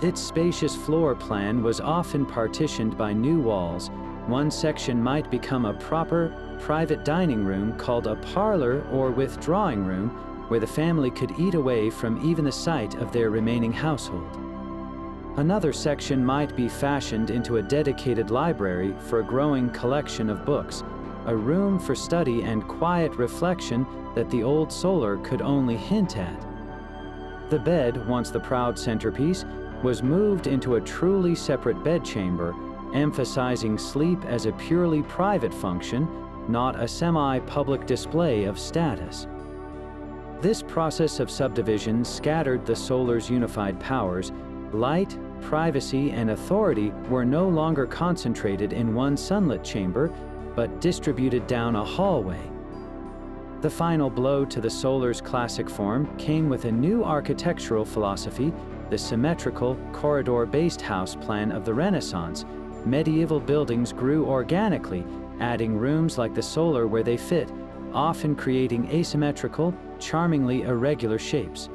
Its spacious floor plan was often partitioned by new walls. One section might become a proper, private dining room called a parlor or withdrawing room, where the family could eat away from even the sight of their remaining household. Another section might be fashioned into a dedicated library for a growing collection of books, a room for study and quiet reflection that the old solar could only hint at. The bed, once the proud centerpiece, was moved into a truly separate bedchamber, emphasizing sleep as a purely private function, not a semi-public display of status. This process of subdivision scattered the solar's unified powers. Light, privacy, and authority were no longer concentrated in one sunlit chamber, but distributed down a hallway. The final blow to the solar's classic form came with a new architectural philosophy, the symmetrical, corridor-based house plan of the Renaissance. Medieval buildings grew organically, adding rooms like the solar where they fit, often creating asymmetrical, charmingly irregular shapes.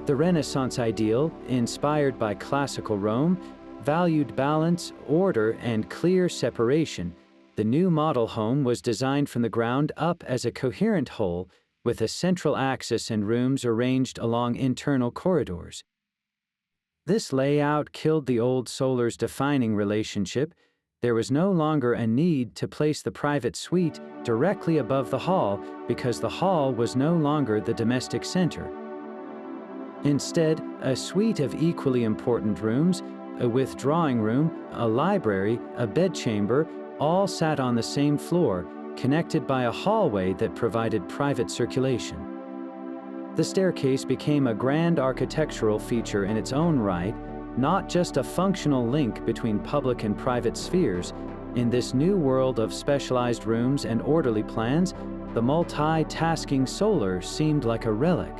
The Renaissance ideal, inspired by classical Rome, valued balance, order, and clear separation. The new model home was designed from the ground up as a coherent whole, with a central axis and rooms arranged along internal corridors. This layout killed the old solar's defining relationship. There was no longer a need to place the private suite directly above the hall because the hall was no longer the domestic center. Instead, a suite of equally important rooms, a withdrawing room, a library, a bedchamber, all sat on the same floor, connected by a hallway that provided private circulation. The staircase became a grand architectural feature in its own right, not just a functional link between public and private spheres. In this new world of specialized rooms and orderly plans, the multi-tasking solar seemed like a relic.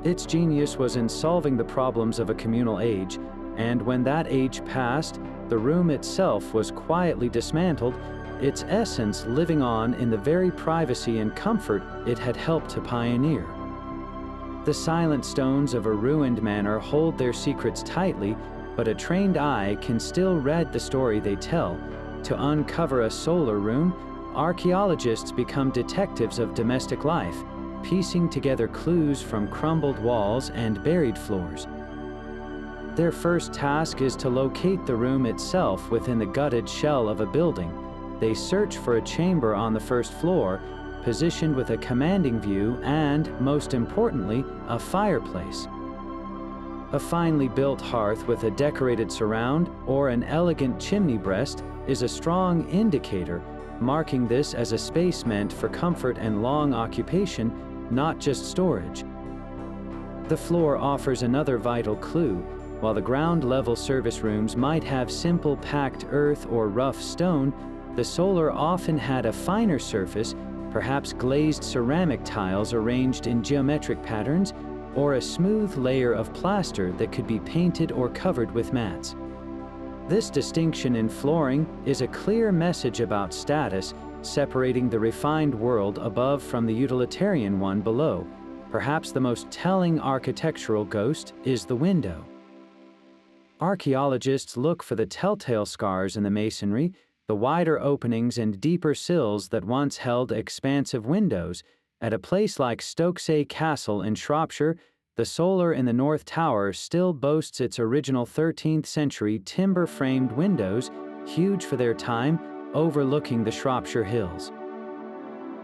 Its genius was in solving the problems of a communal age, and when that age passed, the room itself was quietly dismantled, its essence living on in the very privacy and comfort it had helped to pioneer. The silent stones of a ruined manor hold their secrets tightly, but a trained eye can still read the story they tell. To uncover a solar room, archaeologists become detectives of domestic life, piecing together clues from crumbled walls and buried floors. Their first task is to locate the room itself within the gutted shell of a building. They search for a chamber on the first floor, positioned with a commanding view and, most importantly, a fireplace. A finely built hearth with a decorated surround or an elegant chimney breast is a strong indicator, marking this as a space meant for comfort and long occupation, not just storage. The floor offers another vital clue. While the ground-level service rooms might have simple packed earth or rough stone, the solar often had a finer surface, perhaps glazed ceramic tiles arranged in geometric patterns, or a smooth layer of plaster that could be painted or covered with mats. This distinction in flooring is a clear message about status, separating the refined world above from the utilitarian one below. Perhaps the most telling architectural ghost is the window. Archaeologists look for the telltale scars in the masonry, the wider openings and deeper sills that once held expansive windows. At a place like Stokesay Castle in Shropshire, the solar in the North Tower still boasts its original 13th century timber-framed windows, huge for their time, overlooking the Shropshire Hills.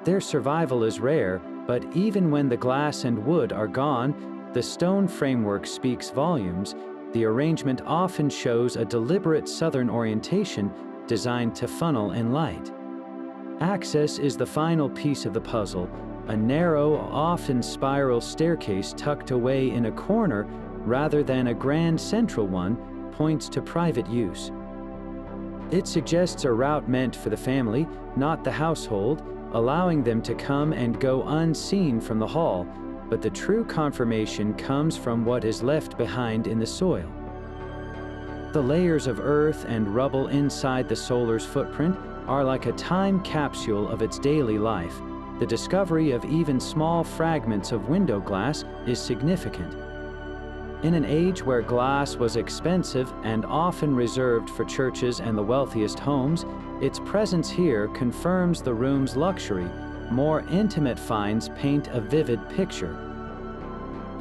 Their survival is rare, but even when the glass and wood are gone, the stone framework speaks volumes. The arrangement often shows a deliberate southern orientation designed to funnel in light. Access is the final piece of the puzzle. A narrow, often spiral staircase tucked away in a corner rather than a grand central one points to private use. It suggests a route meant for the family, not the household, allowing them to come and go unseen from the hall, but the true confirmation comes from what is left behind in the soil. The layers of earth and rubble inside the solar's footprint are like a time capsule of its daily life. The discovery of even small fragments of window glass is significant. In an age where glass was expensive and often reserved for churches and the wealthiest homes, its presence here confirms the room's luxury. More intimate finds paint a vivid picture.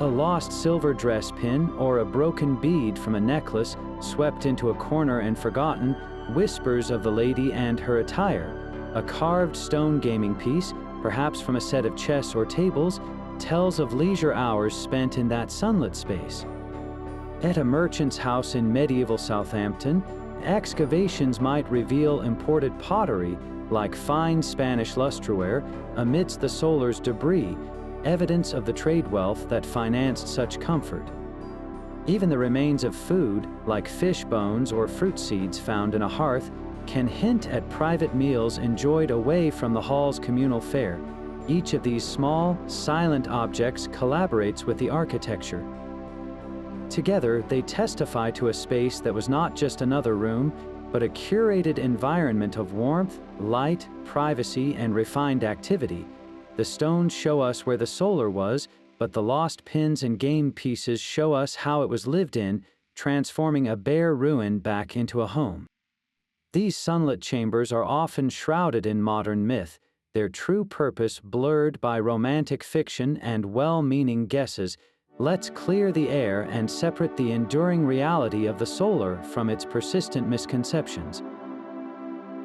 A lost silver dress pin or a broken bead from a necklace swept into a corner and forgotten whispers of the lady and her attire. A carved stone gaming piece, perhaps from a set of chess or tables, tells of leisure hours spent in that sunlit space. At a merchant's house in medieval Southampton, excavations might reveal imported pottery, like fine Spanish lustreware, amidst the solar's debris, evidence of the trade wealth that financed such comfort. Even the remains of food, like fish bones or fruit seeds found in a hearth, can hint at private meals enjoyed away from the hall's communal fare. Each of these small, silent objects collaborates with the architecture. Together, they testify to a space that was not just another room, but a curated environment of warmth, light, privacy, and refined activity. The stones show us where the solar was, but the lost pins and game pieces show us how it was lived in, transforming a bare ruin back into a home. These sunlit chambers are often shrouded in modern myth, their true purpose blurred by romantic fiction and well-meaning guesses. Let's clear the air and separate the enduring reality of the solar from its persistent misconceptions.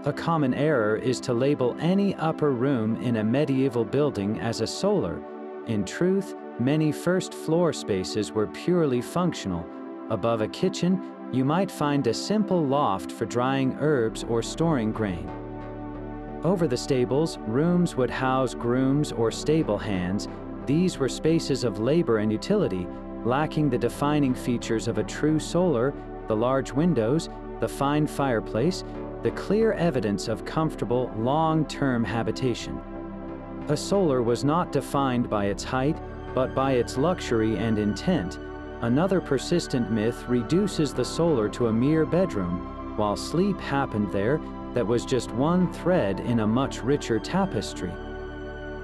A common error is to label any upper room in a medieval building as a solar. In truth, many first-floor spaces were purely functional. Above a kitchen, you might find a simple loft for drying herbs or storing grain. Over the stables, rooms would house grooms or stable hands. These were spaces of labor and utility, lacking the defining features of a true solar, the large windows, the fine fireplace, the clear evidence of comfortable, long-term habitation. A solar was not defined by its height, but by its luxury and intent. Another persistent myth reduces the solar to a mere bedroom, while sleep happened there that was just one thread in a much richer tapestry.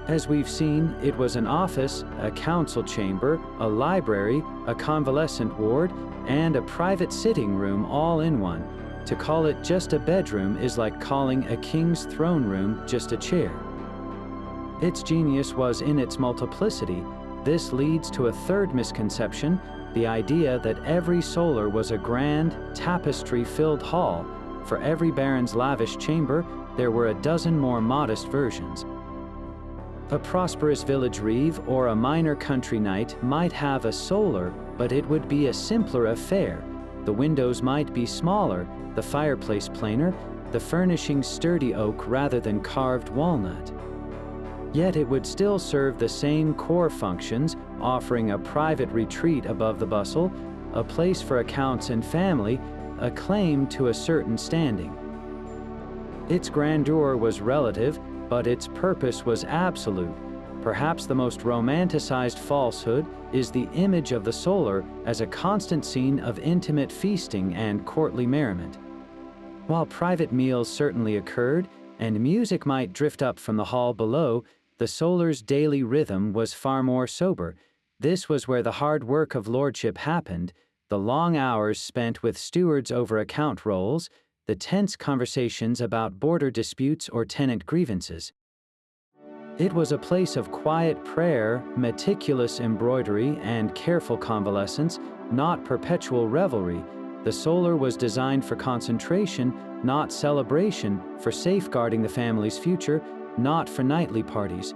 As we've seen, it was an office, a council chamber, a library, a convalescent ward, and a private sitting room all in one. To call it just a bedroom is like calling a king's throne room just a chair. Its genius was in its multiplicity. This leads to a third misconception, the idea that every solar was a grand, tapestry-filled hall. For every baron's lavish chamber, there were a dozen more modest versions. A prosperous village reeve or a minor country knight might have a solar, but it would be a simpler affair. The windows might be smaller, the fireplace plainer, the furnishings sturdy oak rather than carved walnut. Yet it would still serve the same core functions, offering a private retreat above the bustle, a place for accounts and family, a claim to a certain standing. Its grandeur was relative, but its purpose was absolute. Perhaps the most romanticized falsehood is the image of the solar as a constant scene of intimate feasting and courtly merriment. While private meals certainly occurred, and music might drift up from the hall below, the solar's daily rhythm was far more sober. This was where the hard work of lordship happened, the long hours spent with stewards over account rolls, the tense conversations about border disputes or tenant grievances. It was a place of quiet prayer, meticulous embroidery, and careful convalescence, not perpetual revelry. The solar was designed for concentration, not celebration, for safeguarding the family's future, not for nightly parties.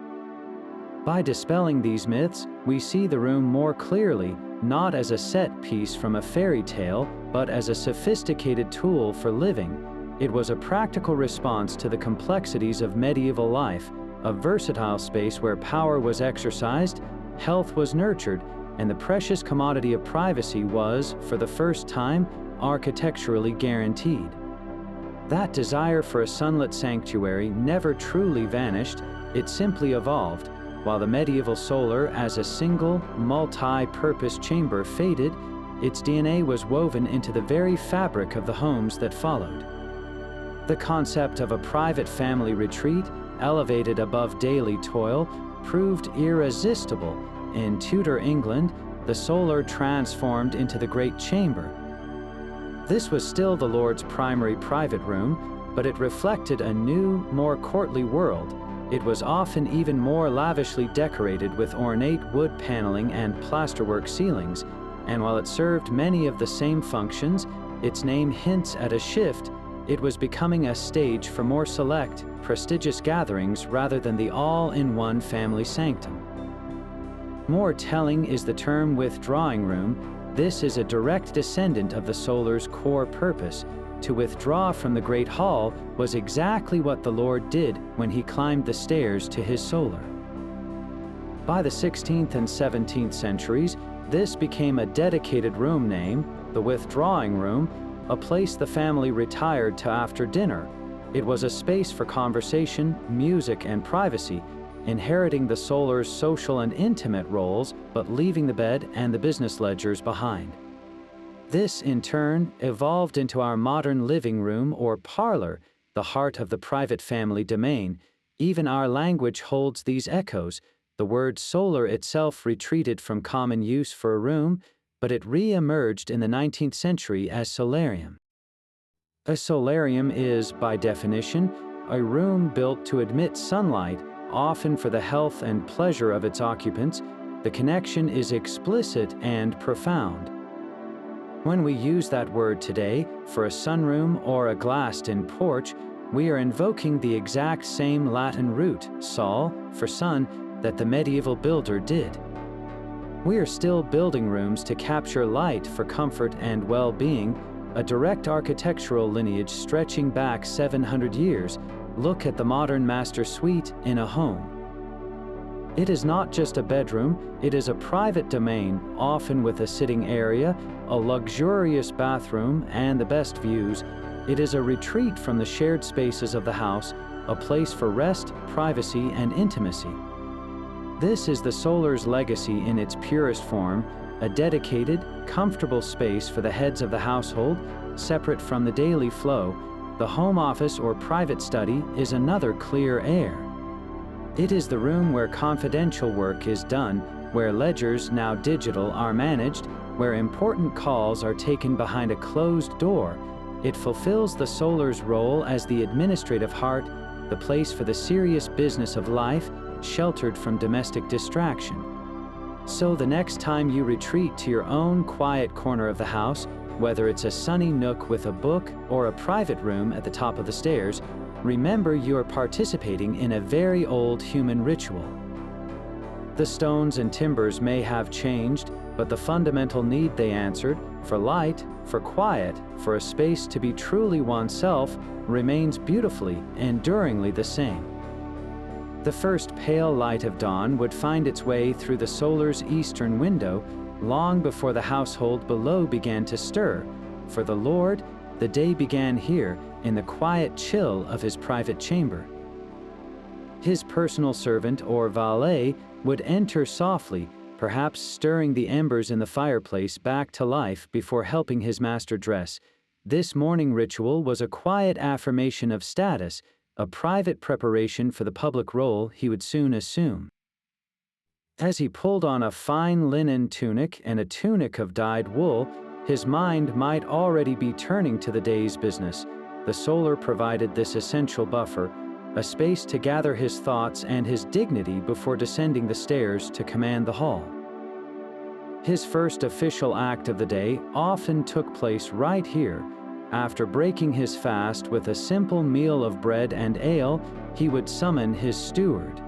By dispelling these myths, we see the room more clearly, not as a set piece from a fairy tale, but as a sophisticated tool for living. It was a practical response to the complexities of medieval life, a versatile space where power was exercised, health was nurtured, and the precious commodity of privacy was, for the first time, architecturally guaranteed. That desire for a sunlit sanctuary never truly vanished, it simply evolved. While the medieval solar as a single, multi-purpose chamber faded, its DNA was woven into the very fabric of the homes that followed. The concept of a private family retreat, elevated above daily toil, proved irresistible. In Tudor England, the solar transformed into the great chamber. This was still the Lord's primary private room, but it reflected a new, more courtly world. It was often even more lavishly decorated with ornate wood paneling and plasterwork ceilings, and while it served many of the same functions, its name hints at a shift. It was becoming a stage for more select, prestigious gatherings rather than the all-in-one family sanctum. More telling is the term withdrawing room. This is a direct descendant of the solar's core purpose. To withdraw from the great hall was exactly what the Lord did when he climbed the stairs to his solar. By the 16th and 17th centuries, this became a dedicated room name, the withdrawing room, a place the family retired to after dinner. It was a space for conversation, music, and privacy, inheriting the solar's social and intimate roles, but leaving the bed and the business ledgers behind. This, in turn, evolved into our modern living room or parlor, the heart of the private family domain. Even our language holds these echoes. The word solar itself retreated from common use for a room, but it re-emerged in the 19th century as solarium. A solarium is, by definition, a room built to admit sunlight, often for the health and pleasure of its occupants. The connection is explicit and profound. When we use that word today for a sunroom or a glassed-in porch, we are invoking the exact same Latin root, sol, for sun, that the medieval builder did. We are still building rooms to capture light for comfort and well-being, a direct architectural lineage stretching back 700 years. Look at the modern master suite in a home. It is not just a bedroom, it is a private domain, often with a sitting area, a luxurious bathroom, and the best views. It is a retreat from the shared spaces of the house, a place for rest, privacy, and intimacy. This is the solar's legacy in its purest form, a dedicated, comfortable space for the heads of the household, separate from the daily flow. The home office or private study is another clear air. It is the room where confidential work is done, where ledgers, now digital, are managed, where important calls are taken behind a closed door. It fulfills the solar's role as the administrative heart, the place for the serious business of life, sheltered from domestic distraction. So the next time you retreat to your own quiet corner of the house, whether it's a sunny nook with a book or a private room at the top of the stairs, remember you are participating in a very old human ritual. The stones and timbers may have changed, but the fundamental need they answered, for light, for quiet, for a space to be truly oneself, remains beautifully, enduringly the same. The first pale light of dawn would find its way through the solar's eastern window long before the household below began to stir. For the Lord, the day began here, in the quiet chill of his private chamber. His personal servant or valet would enter softly, perhaps stirring the embers in the fireplace back to life before helping his master dress. This morning ritual was a quiet affirmation of status, a private preparation for the public role he would soon assume. As he pulled on a fine linen tunic and a tunic of dyed wool, his mind might already be turning to the day's business. The solar provided this essential buffer, a space to gather his thoughts and his dignity before descending the stairs to command the hall. His first official act of the day often took place right here. After breaking his fast with a simple meal of bread and ale, he would summon his steward.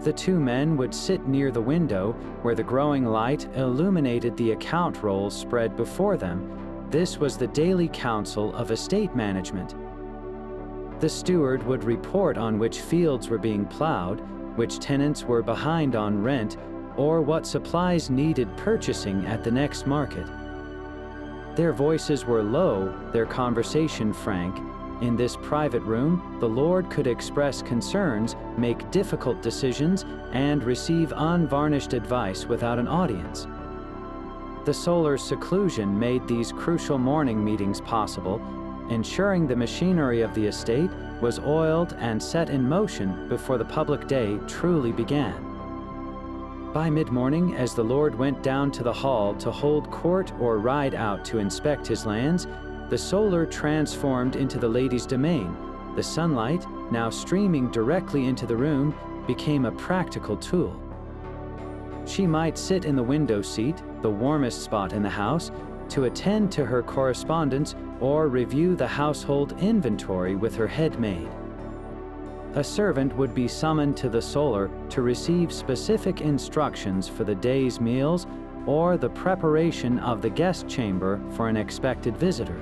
The two men would sit near the window, where the growing light illuminated the account rolls spread before them. This was the daily council of estate management. The steward would report on which fields were being plowed, which tenants were behind on rent, or what supplies needed purchasing at the next market. Their voices were low, their conversation frank. In this private room, the Lord could express concerns, make difficult decisions, and receive unvarnished advice without an audience. The solar seclusion made these crucial morning meetings possible, ensuring the machinery of the estate was oiled and set in motion before the public day truly began. By mid-morning, as the Lord went down to the hall to hold court or ride out to inspect his lands, the solar transformed into the lady's domain. The sunlight, now streaming directly into the room, became a practical tool. She might sit in the window seat, the warmest spot in the house, to attend to her correspondence or review the household inventory with her head maid. A servant would be summoned to the solar to receive specific instructions for the day's meals or the preparation of the guest chamber for an expected visitor.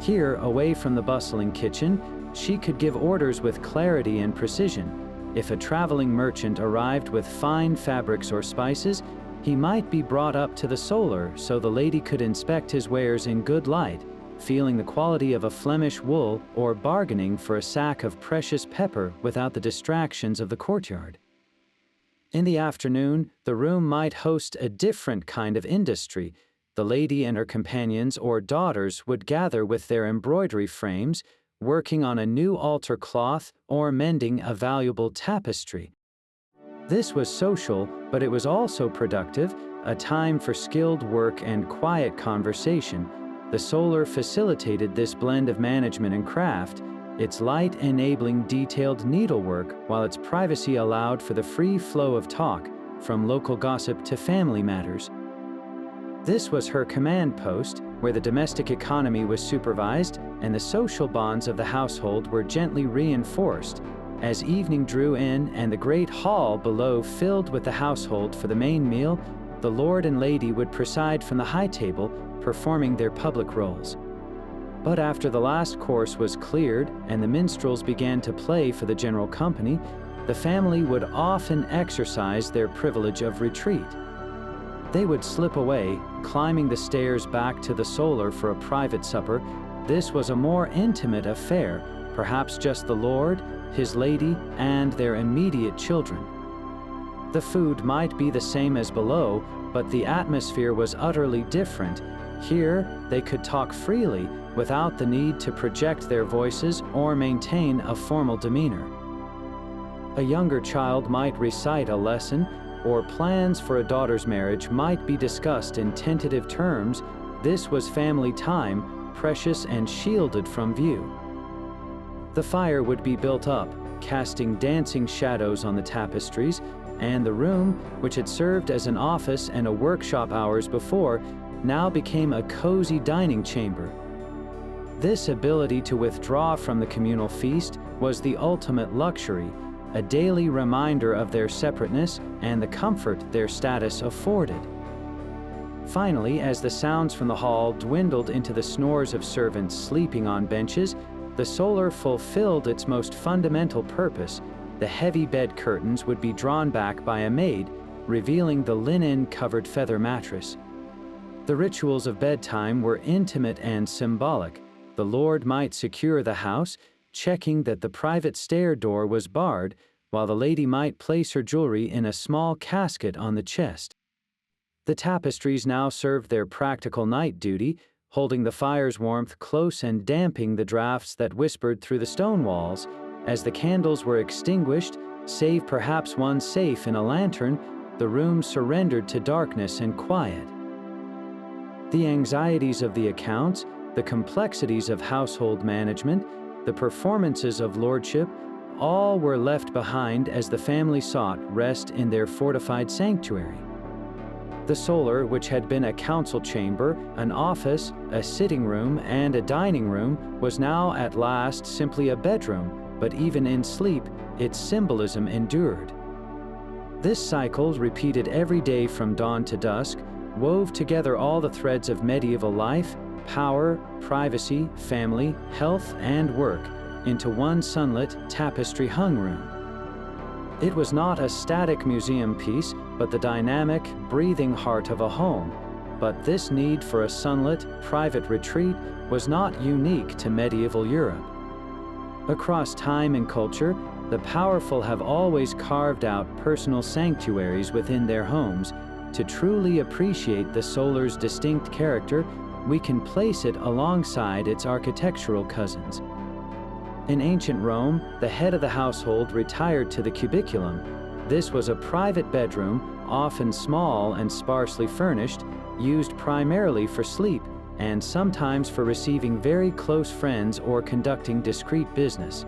Here, away from the bustling kitchen, she could give orders with clarity and precision. If a traveling merchant arrived with fine fabrics or spices, he might be brought up to the solar so the lady could inspect his wares in good light, feeling the quality of a Flemish wool or bargaining for a sack of precious pepper without the distractions of the courtyard. In the afternoon, the room might host a different kind of industry. The lady and her companions or daughters would gather with their embroidery frames, working on a new altar cloth or mending a valuable tapestry. This was social, but it was also productive, a time for skilled work and quiet conversation. The solar facilitated this blend of management and craft, its light enabling detailed needlework, while its privacy allowed for the free flow of talk, from local gossip to family matters. This was her command post, where the domestic economy was supervised and the social bonds of the household were gently reinforced. As evening drew in and the great hall below filled with the household for the main meal, the lord and lady would preside from the high table, performing their public roles. But after the last course was cleared and the minstrels began to play for the general company, the family would often exercise their privilege of retreat. They would slip away, climbing the stairs back to the solar for a private supper. This was a more intimate affair, perhaps just the lord, his lady, and their immediate children. The food might be the same as below, but the atmosphere was utterly different. Here, they could talk freely without the need to project their voices or maintain a formal demeanor. A younger child might recite a lesson, or plans for a daughter's marriage might be discussed in tentative terms. This was family time, precious and shielded from view. The fire would be built up, casting dancing shadows on the tapestries, and the room, which had served as an office and a workshop hours before, now became a cozy dining chamber. This ability to withdraw from the communal feast was the ultimate luxury, a daily reminder of their separateness and the comfort their status afforded. Finally, as the sounds from the hall dwindled into the snores of servants sleeping on benches, the solar fulfilled its most fundamental purpose. The heavy bed curtains would be drawn back by a maid, revealing the linen-covered feather mattress. The rituals of bedtime were intimate and symbolic. The lord might secure the house, checking that the private stair door was barred, while the lady might place her jewelry in a small casket on the chest. The tapestries now served their practical night duty, holding the fire's warmth close and damping the drafts that whispered through the stone walls. As the candles were extinguished, save perhaps one safe in a lantern, the room surrendered to darkness and quiet. The anxieties of the accounts, the complexities of household management, the performances of lordship, all were left behind as the family sought rest in their fortified sanctuary. The solar, which had been a council chamber, an office, a sitting room, and a dining room, was now at last simply a bedroom, but even in sleep, its symbolism endured. This cycle, repeated every day from dawn to dusk, wove together all the threads of medieval life, power, privacy, family, health, and work into one sunlit, tapestry-hung room. It was not a static museum piece, but the dynamic, breathing heart of a home. But this need for a sunlit, private retreat was not unique to medieval Europe. Across time and culture, the powerful have always carved out personal sanctuaries within their homes. To truly appreciate the solar's distinct character, we can place it alongside its architectural cousins. In ancient Rome, the head of the household retired to the cubiculum. This was a private bedroom, often small and sparsely furnished, used primarily for sleep and sometimes for receiving very close friends or conducting discreet business.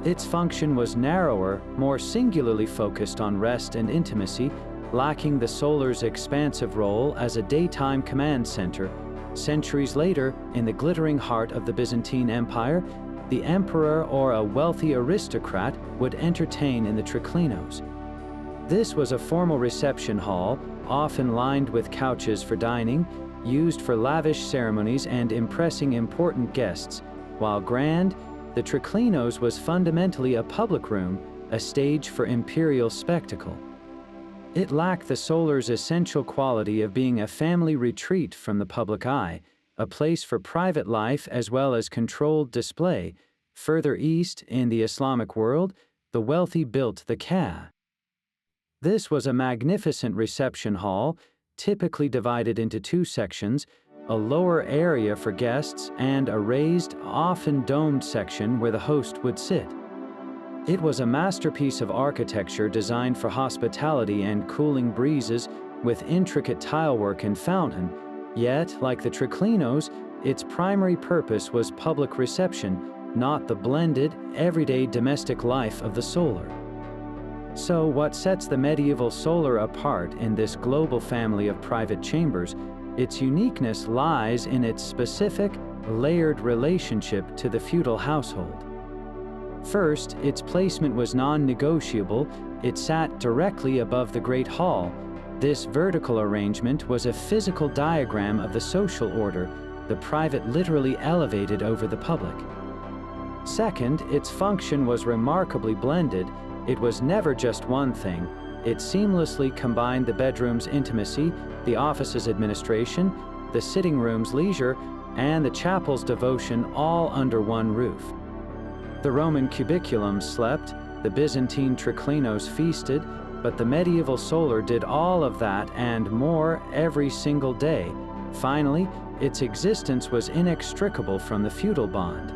Its function was narrower, more singularly focused on rest and intimacy, lacking the solar's expansive role as a daytime command center. Centuries later, in the glittering heart of the Byzantine Empire, the emperor or a wealthy aristocrat would entertain in the triclinos. This was a formal reception hall, often lined with couches for dining, used for lavish ceremonies and impressing important guests. While grand, the triclinos was fundamentally a public room, a stage for imperial spectacle. It lacked the solar's essential quality of being a family retreat from the public eye, a place for private life as well as controlled display. Further east, in the Islamic world, the wealthy built the Ka. This was a magnificent reception hall, typically divided into two sections, a lower area for guests and a raised, often domed section where the host would sit. It was a masterpiece of architecture designed for hospitality and cooling breezes, with intricate tilework and fountain. Yet, like the triclinos, its primary purpose was public reception, not the blended, everyday domestic life of the solar. So, what sets the medieval solar apart in this global family of private chambers? Its uniqueness lies in its specific, layered relationship to the feudal household. First, its placement was non-negotiable. It sat directly above the Great Hall. This vertical arrangement was a physical diagram of the social order, the private literally elevated over the public. Second, its function was remarkably blended. It was never just one thing. It seamlessly combined the bedroom's intimacy, the office's administration, the sitting room's leisure, and the chapel's devotion all under one roof. The Roman cubiculum slept, the Byzantine triclinos feasted, but the medieval solar did all of that and more every single day. Finally, its existence was inextricable from the feudal bond.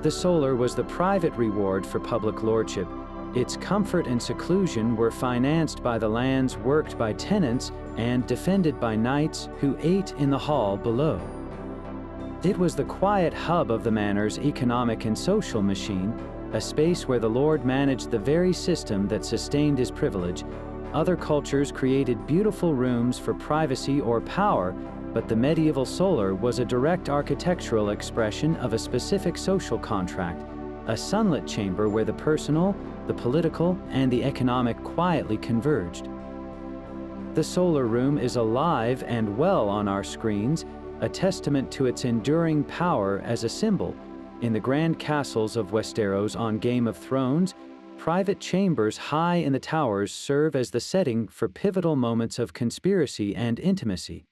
The solar was the private reward for public lordship. Its comfort and seclusion were financed by the lands worked by tenants and defended by knights who ate in the hall below. It was the quiet hub of the manor's economic and social machine, a space where the lord managed the very system that sustained his privilege. Other cultures created beautiful rooms for privacy or power, but the medieval solar was a direct architectural expression of a specific social contract, a sunlit chamber where the personal, the political, and the economic quietly converged. The solar room is alive and well on our screens, a testament to its enduring power as a symbol. In the grand castles of Westeros on Game of Thrones, private chambers high in the towers serve as the setting for pivotal moments of conspiracy and intimacy.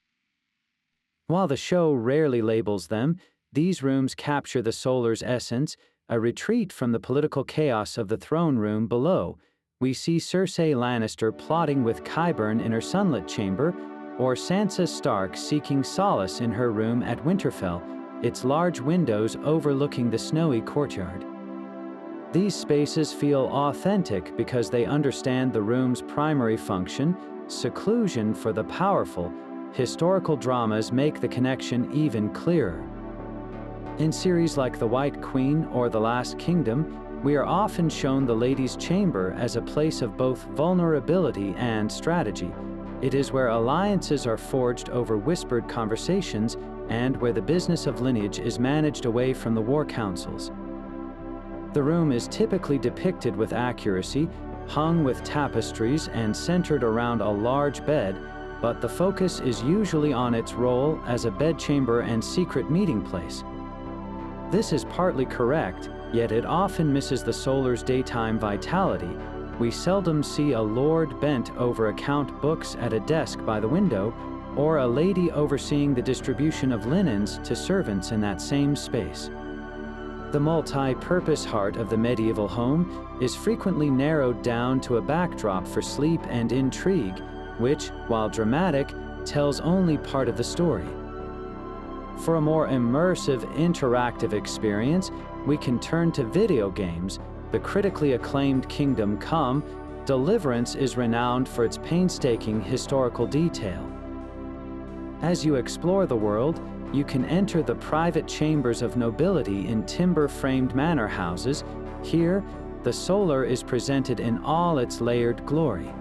While the show rarely labels them, these rooms capture the solar's essence, a retreat from the political chaos of the throne room below. We see Cersei Lannister plotting with Qyburn in her sunlit chamber, or Sansa Stark seeking solace in her room at Winterfell, its large windows overlooking the snowy courtyard. These spaces feel authentic because they understand the room's primary function, seclusion for the powerful. Historical dramas make the connection even clearer. In series like The White Queen or The Last Kingdom, we are often shown the lady's chamber as a place of both vulnerability and strategy. It is where alliances are forged over whispered conversations and where the business of lineage is managed away from the war councils. The room is typically depicted with accuracy, hung with tapestries and centered around a large bed, but the focus is usually on its role as a bedchamber and secret meeting place. This is partly correct, yet it often misses the solar's daytime vitality. We seldom see a lord bent over account books at a desk by the window, or a lady overseeing the distribution of linens to servants in that same space. The multi-purpose heart of the medieval home is frequently narrowed down to a backdrop for sleep and intrigue, which, while dramatic, tells only part of the story. For a more immersive, interactive experience, we can turn to video games. The critically acclaimed Kingdom Come: Deliverance is renowned for its painstaking historical detail. As you explore the world, you can enter the private chambers of nobility in timber-framed manor houses, Here, the solar is presented in all its layered glory.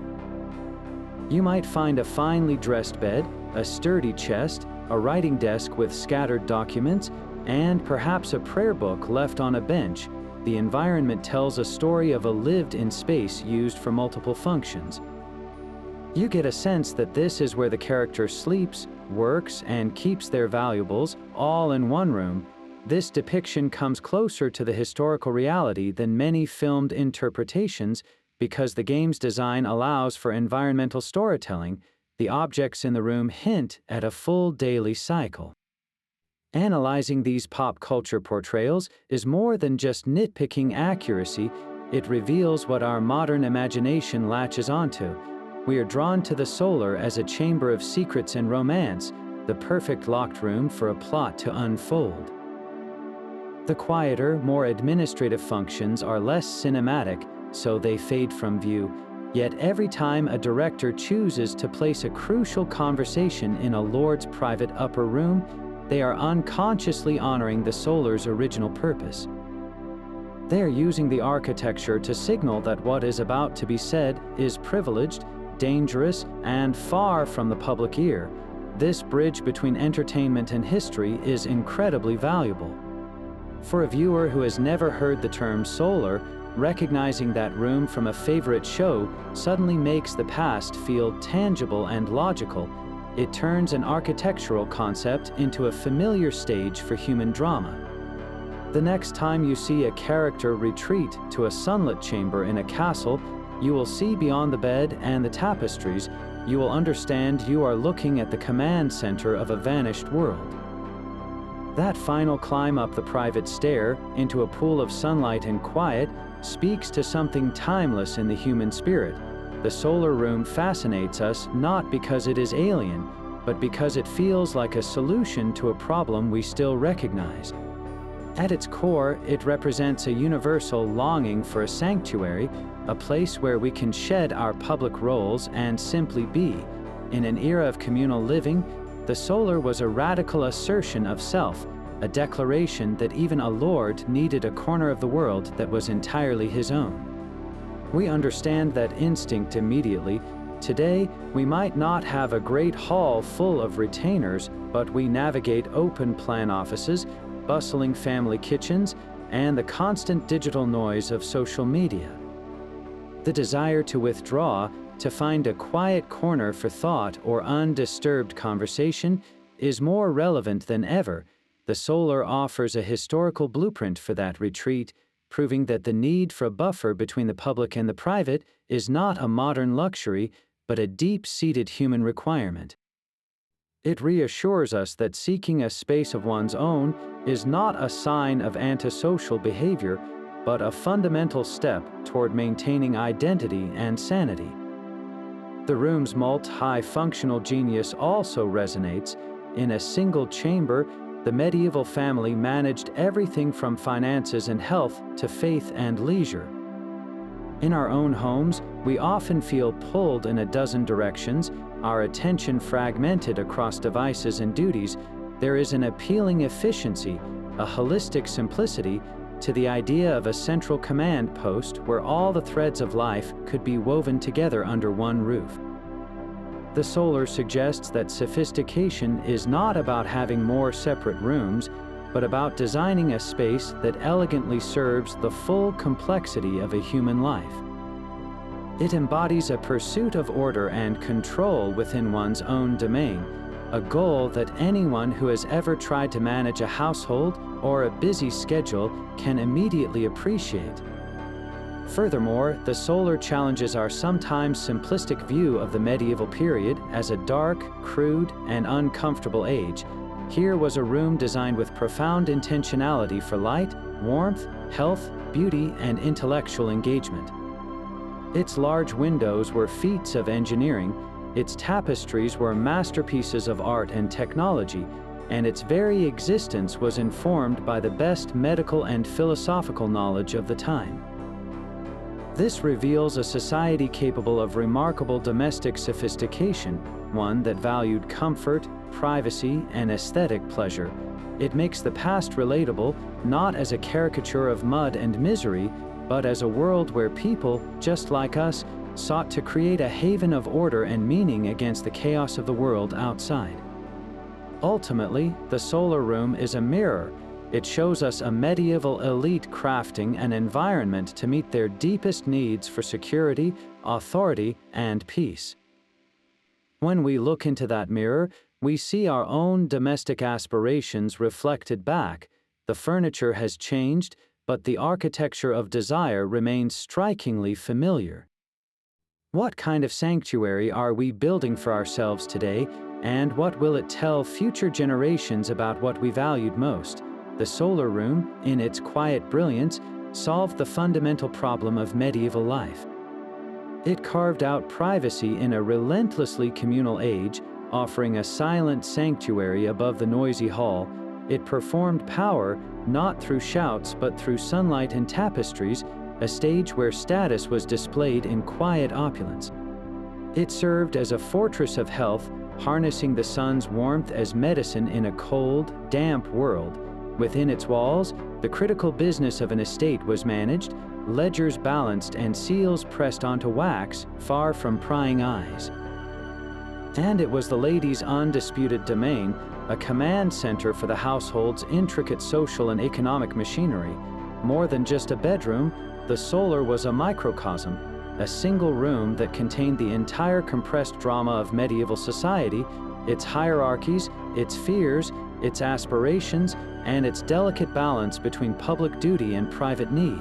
You might find a finely dressed bed, a sturdy chest, a writing desk with scattered documents, and perhaps a prayer book left on a bench. The environment tells a story of a lived-in space used for multiple functions. You get a sense that this is where the character sleeps, works, and keeps their valuables, all in one room. This depiction comes closer to the historical reality than many filmed interpretations because the game's design allows for environmental storytelling. The objects in the room hint at a full daily cycle. Analyzing these pop culture portrayals is more than just nitpicking accuracy. It reveals what our modern imagination latches onto. We are drawn to the solar as a chamber of secrets and romance, the perfect locked room for a plot to unfold. The quieter, more administrative functions are less cinematic, so they fade from view. Yet every time a director chooses to place a crucial conversation in a lord's private upper room, they are unconsciously honoring the solar's original purpose. They are using the architecture to signal that what is about to be said is privileged, dangerous, and far from the public ear. This bridge between entertainment and history is incredibly valuable. For a viewer who has never heard the term solar, recognizing that room from a favorite show suddenly makes the past feel tangible and logical. It turns an architectural concept into a familiar stage for human drama. The next time you see a character retreat to a sunlit chamber in a castle, you will see beyond the bed and the tapestries. You will understand you are looking at the command center of a vanished world. That final climb up the private stair into a pool of sunlight and quiet speaks to something timeless in the human spirit. The solar room fascinates us not because it is alien, but because it feels like a solution to a problem we still recognize. At its core, it represents a universal longing for a sanctuary, a place where we can shed our public roles and simply be. In an era of communal living, the solar was a radical assertion of self, a declaration that even a lord needed a corner of the world that was entirely his own. We understand that instinct immediately. Today, we might not have a great hall full of retainers, but we navigate open-plan offices, bustling family kitchens, and the constant digital noise of social media. The desire to withdraw, to find a quiet corner for thought or undisturbed conversation, is more relevant than ever. The solar offers a historical blueprint for that retreat, proving that the need for a buffer between the public and the private is not a modern luxury, but a deep-seated human requirement. It reassures us that seeking a space of one's own is not a sign of antisocial behavior, but a fundamental step toward maintaining identity and sanity. The room's multi-functional genius also resonates. In a single chamber, the medieval family managed everything from finances and health to faith and leisure. In our own homes, we often feel pulled in a dozen directions, our attention fragmented across devices and duties. There is an appealing efficiency, a holistic simplicity, to the idea of a central command post where all the threads of life could be woven together under one roof. The solar suggests that sophistication is not about having more separate rooms, but about designing a space that elegantly serves the full complexity of a human life. It embodies a pursuit of order and control within one's own domain, a goal that anyone who has ever tried to manage a household or a busy schedule can immediately appreciate. Furthermore, the solar challenges our sometimes simplistic view of the medieval period as a dark, crude, and uncomfortable age. Here was a room designed with profound intentionality for light, warmth, health, beauty, and intellectual engagement. Its large windows were feats of engineering, its tapestries were masterpieces of art and technology, and its very existence was informed by the best medical and philosophical knowledge of the time. This reveals a society capable of remarkable domestic sophistication, one that valued comfort, privacy, and aesthetic pleasure. It makes the past relatable, not as a caricature of mud and misery, but as a world where people, just like us, sought to create a haven of order and meaning against the chaos of the world outside. Ultimately, the solar room is a mirror. It shows us a medieval elite crafting an environment to meet their deepest needs for security, authority, and peace. When we look into that mirror, we see our own domestic aspirations reflected back. The furniture has changed, but the architecture of desire remains strikingly familiar. What kind of sanctuary are we building for ourselves today, and what will it tell future generations about what we valued most? The solar room, in its quiet brilliance, solved the fundamental problem of medieval life. It carved out privacy in a relentlessly communal age, offering a silent sanctuary above the noisy hall. It performed power not through shouts but through sunlight and tapestries, a stage where status was displayed in quiet opulence. It served as a fortress of health, harnessing the sun's warmth as medicine in a cold, damp world. Within its walls, the critical business of an estate was managed, ledgers balanced and seals pressed onto wax, far from prying eyes. And it was the lady's undisputed domain, a command center for the household's intricate social and economic machinery. More than just a bedroom, the solar was a microcosm, a single room that contained the entire compressed drama of medieval society, its hierarchies, its fears, its aspirations, and its delicate balance between public duty and private need.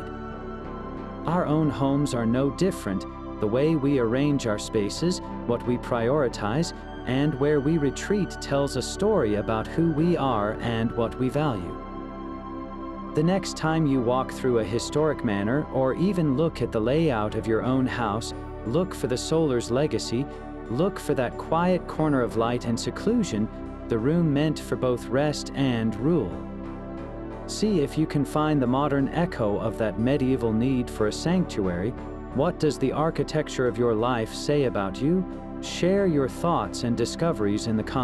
Our own homes are no different. The way we arrange our spaces, what we prioritize, and where we retreat tells a story about who we are and what we value. The next time you walk through a historic manor or even look at the layout of your own house, look for the solar's legacy, look for that quiet corner of light and seclusion, the room meant for both rest and rule. See if you can find the modern echo of that medieval need for a sanctuary. What does the architecture of your life say about you? Share your thoughts and discoveries in the comments.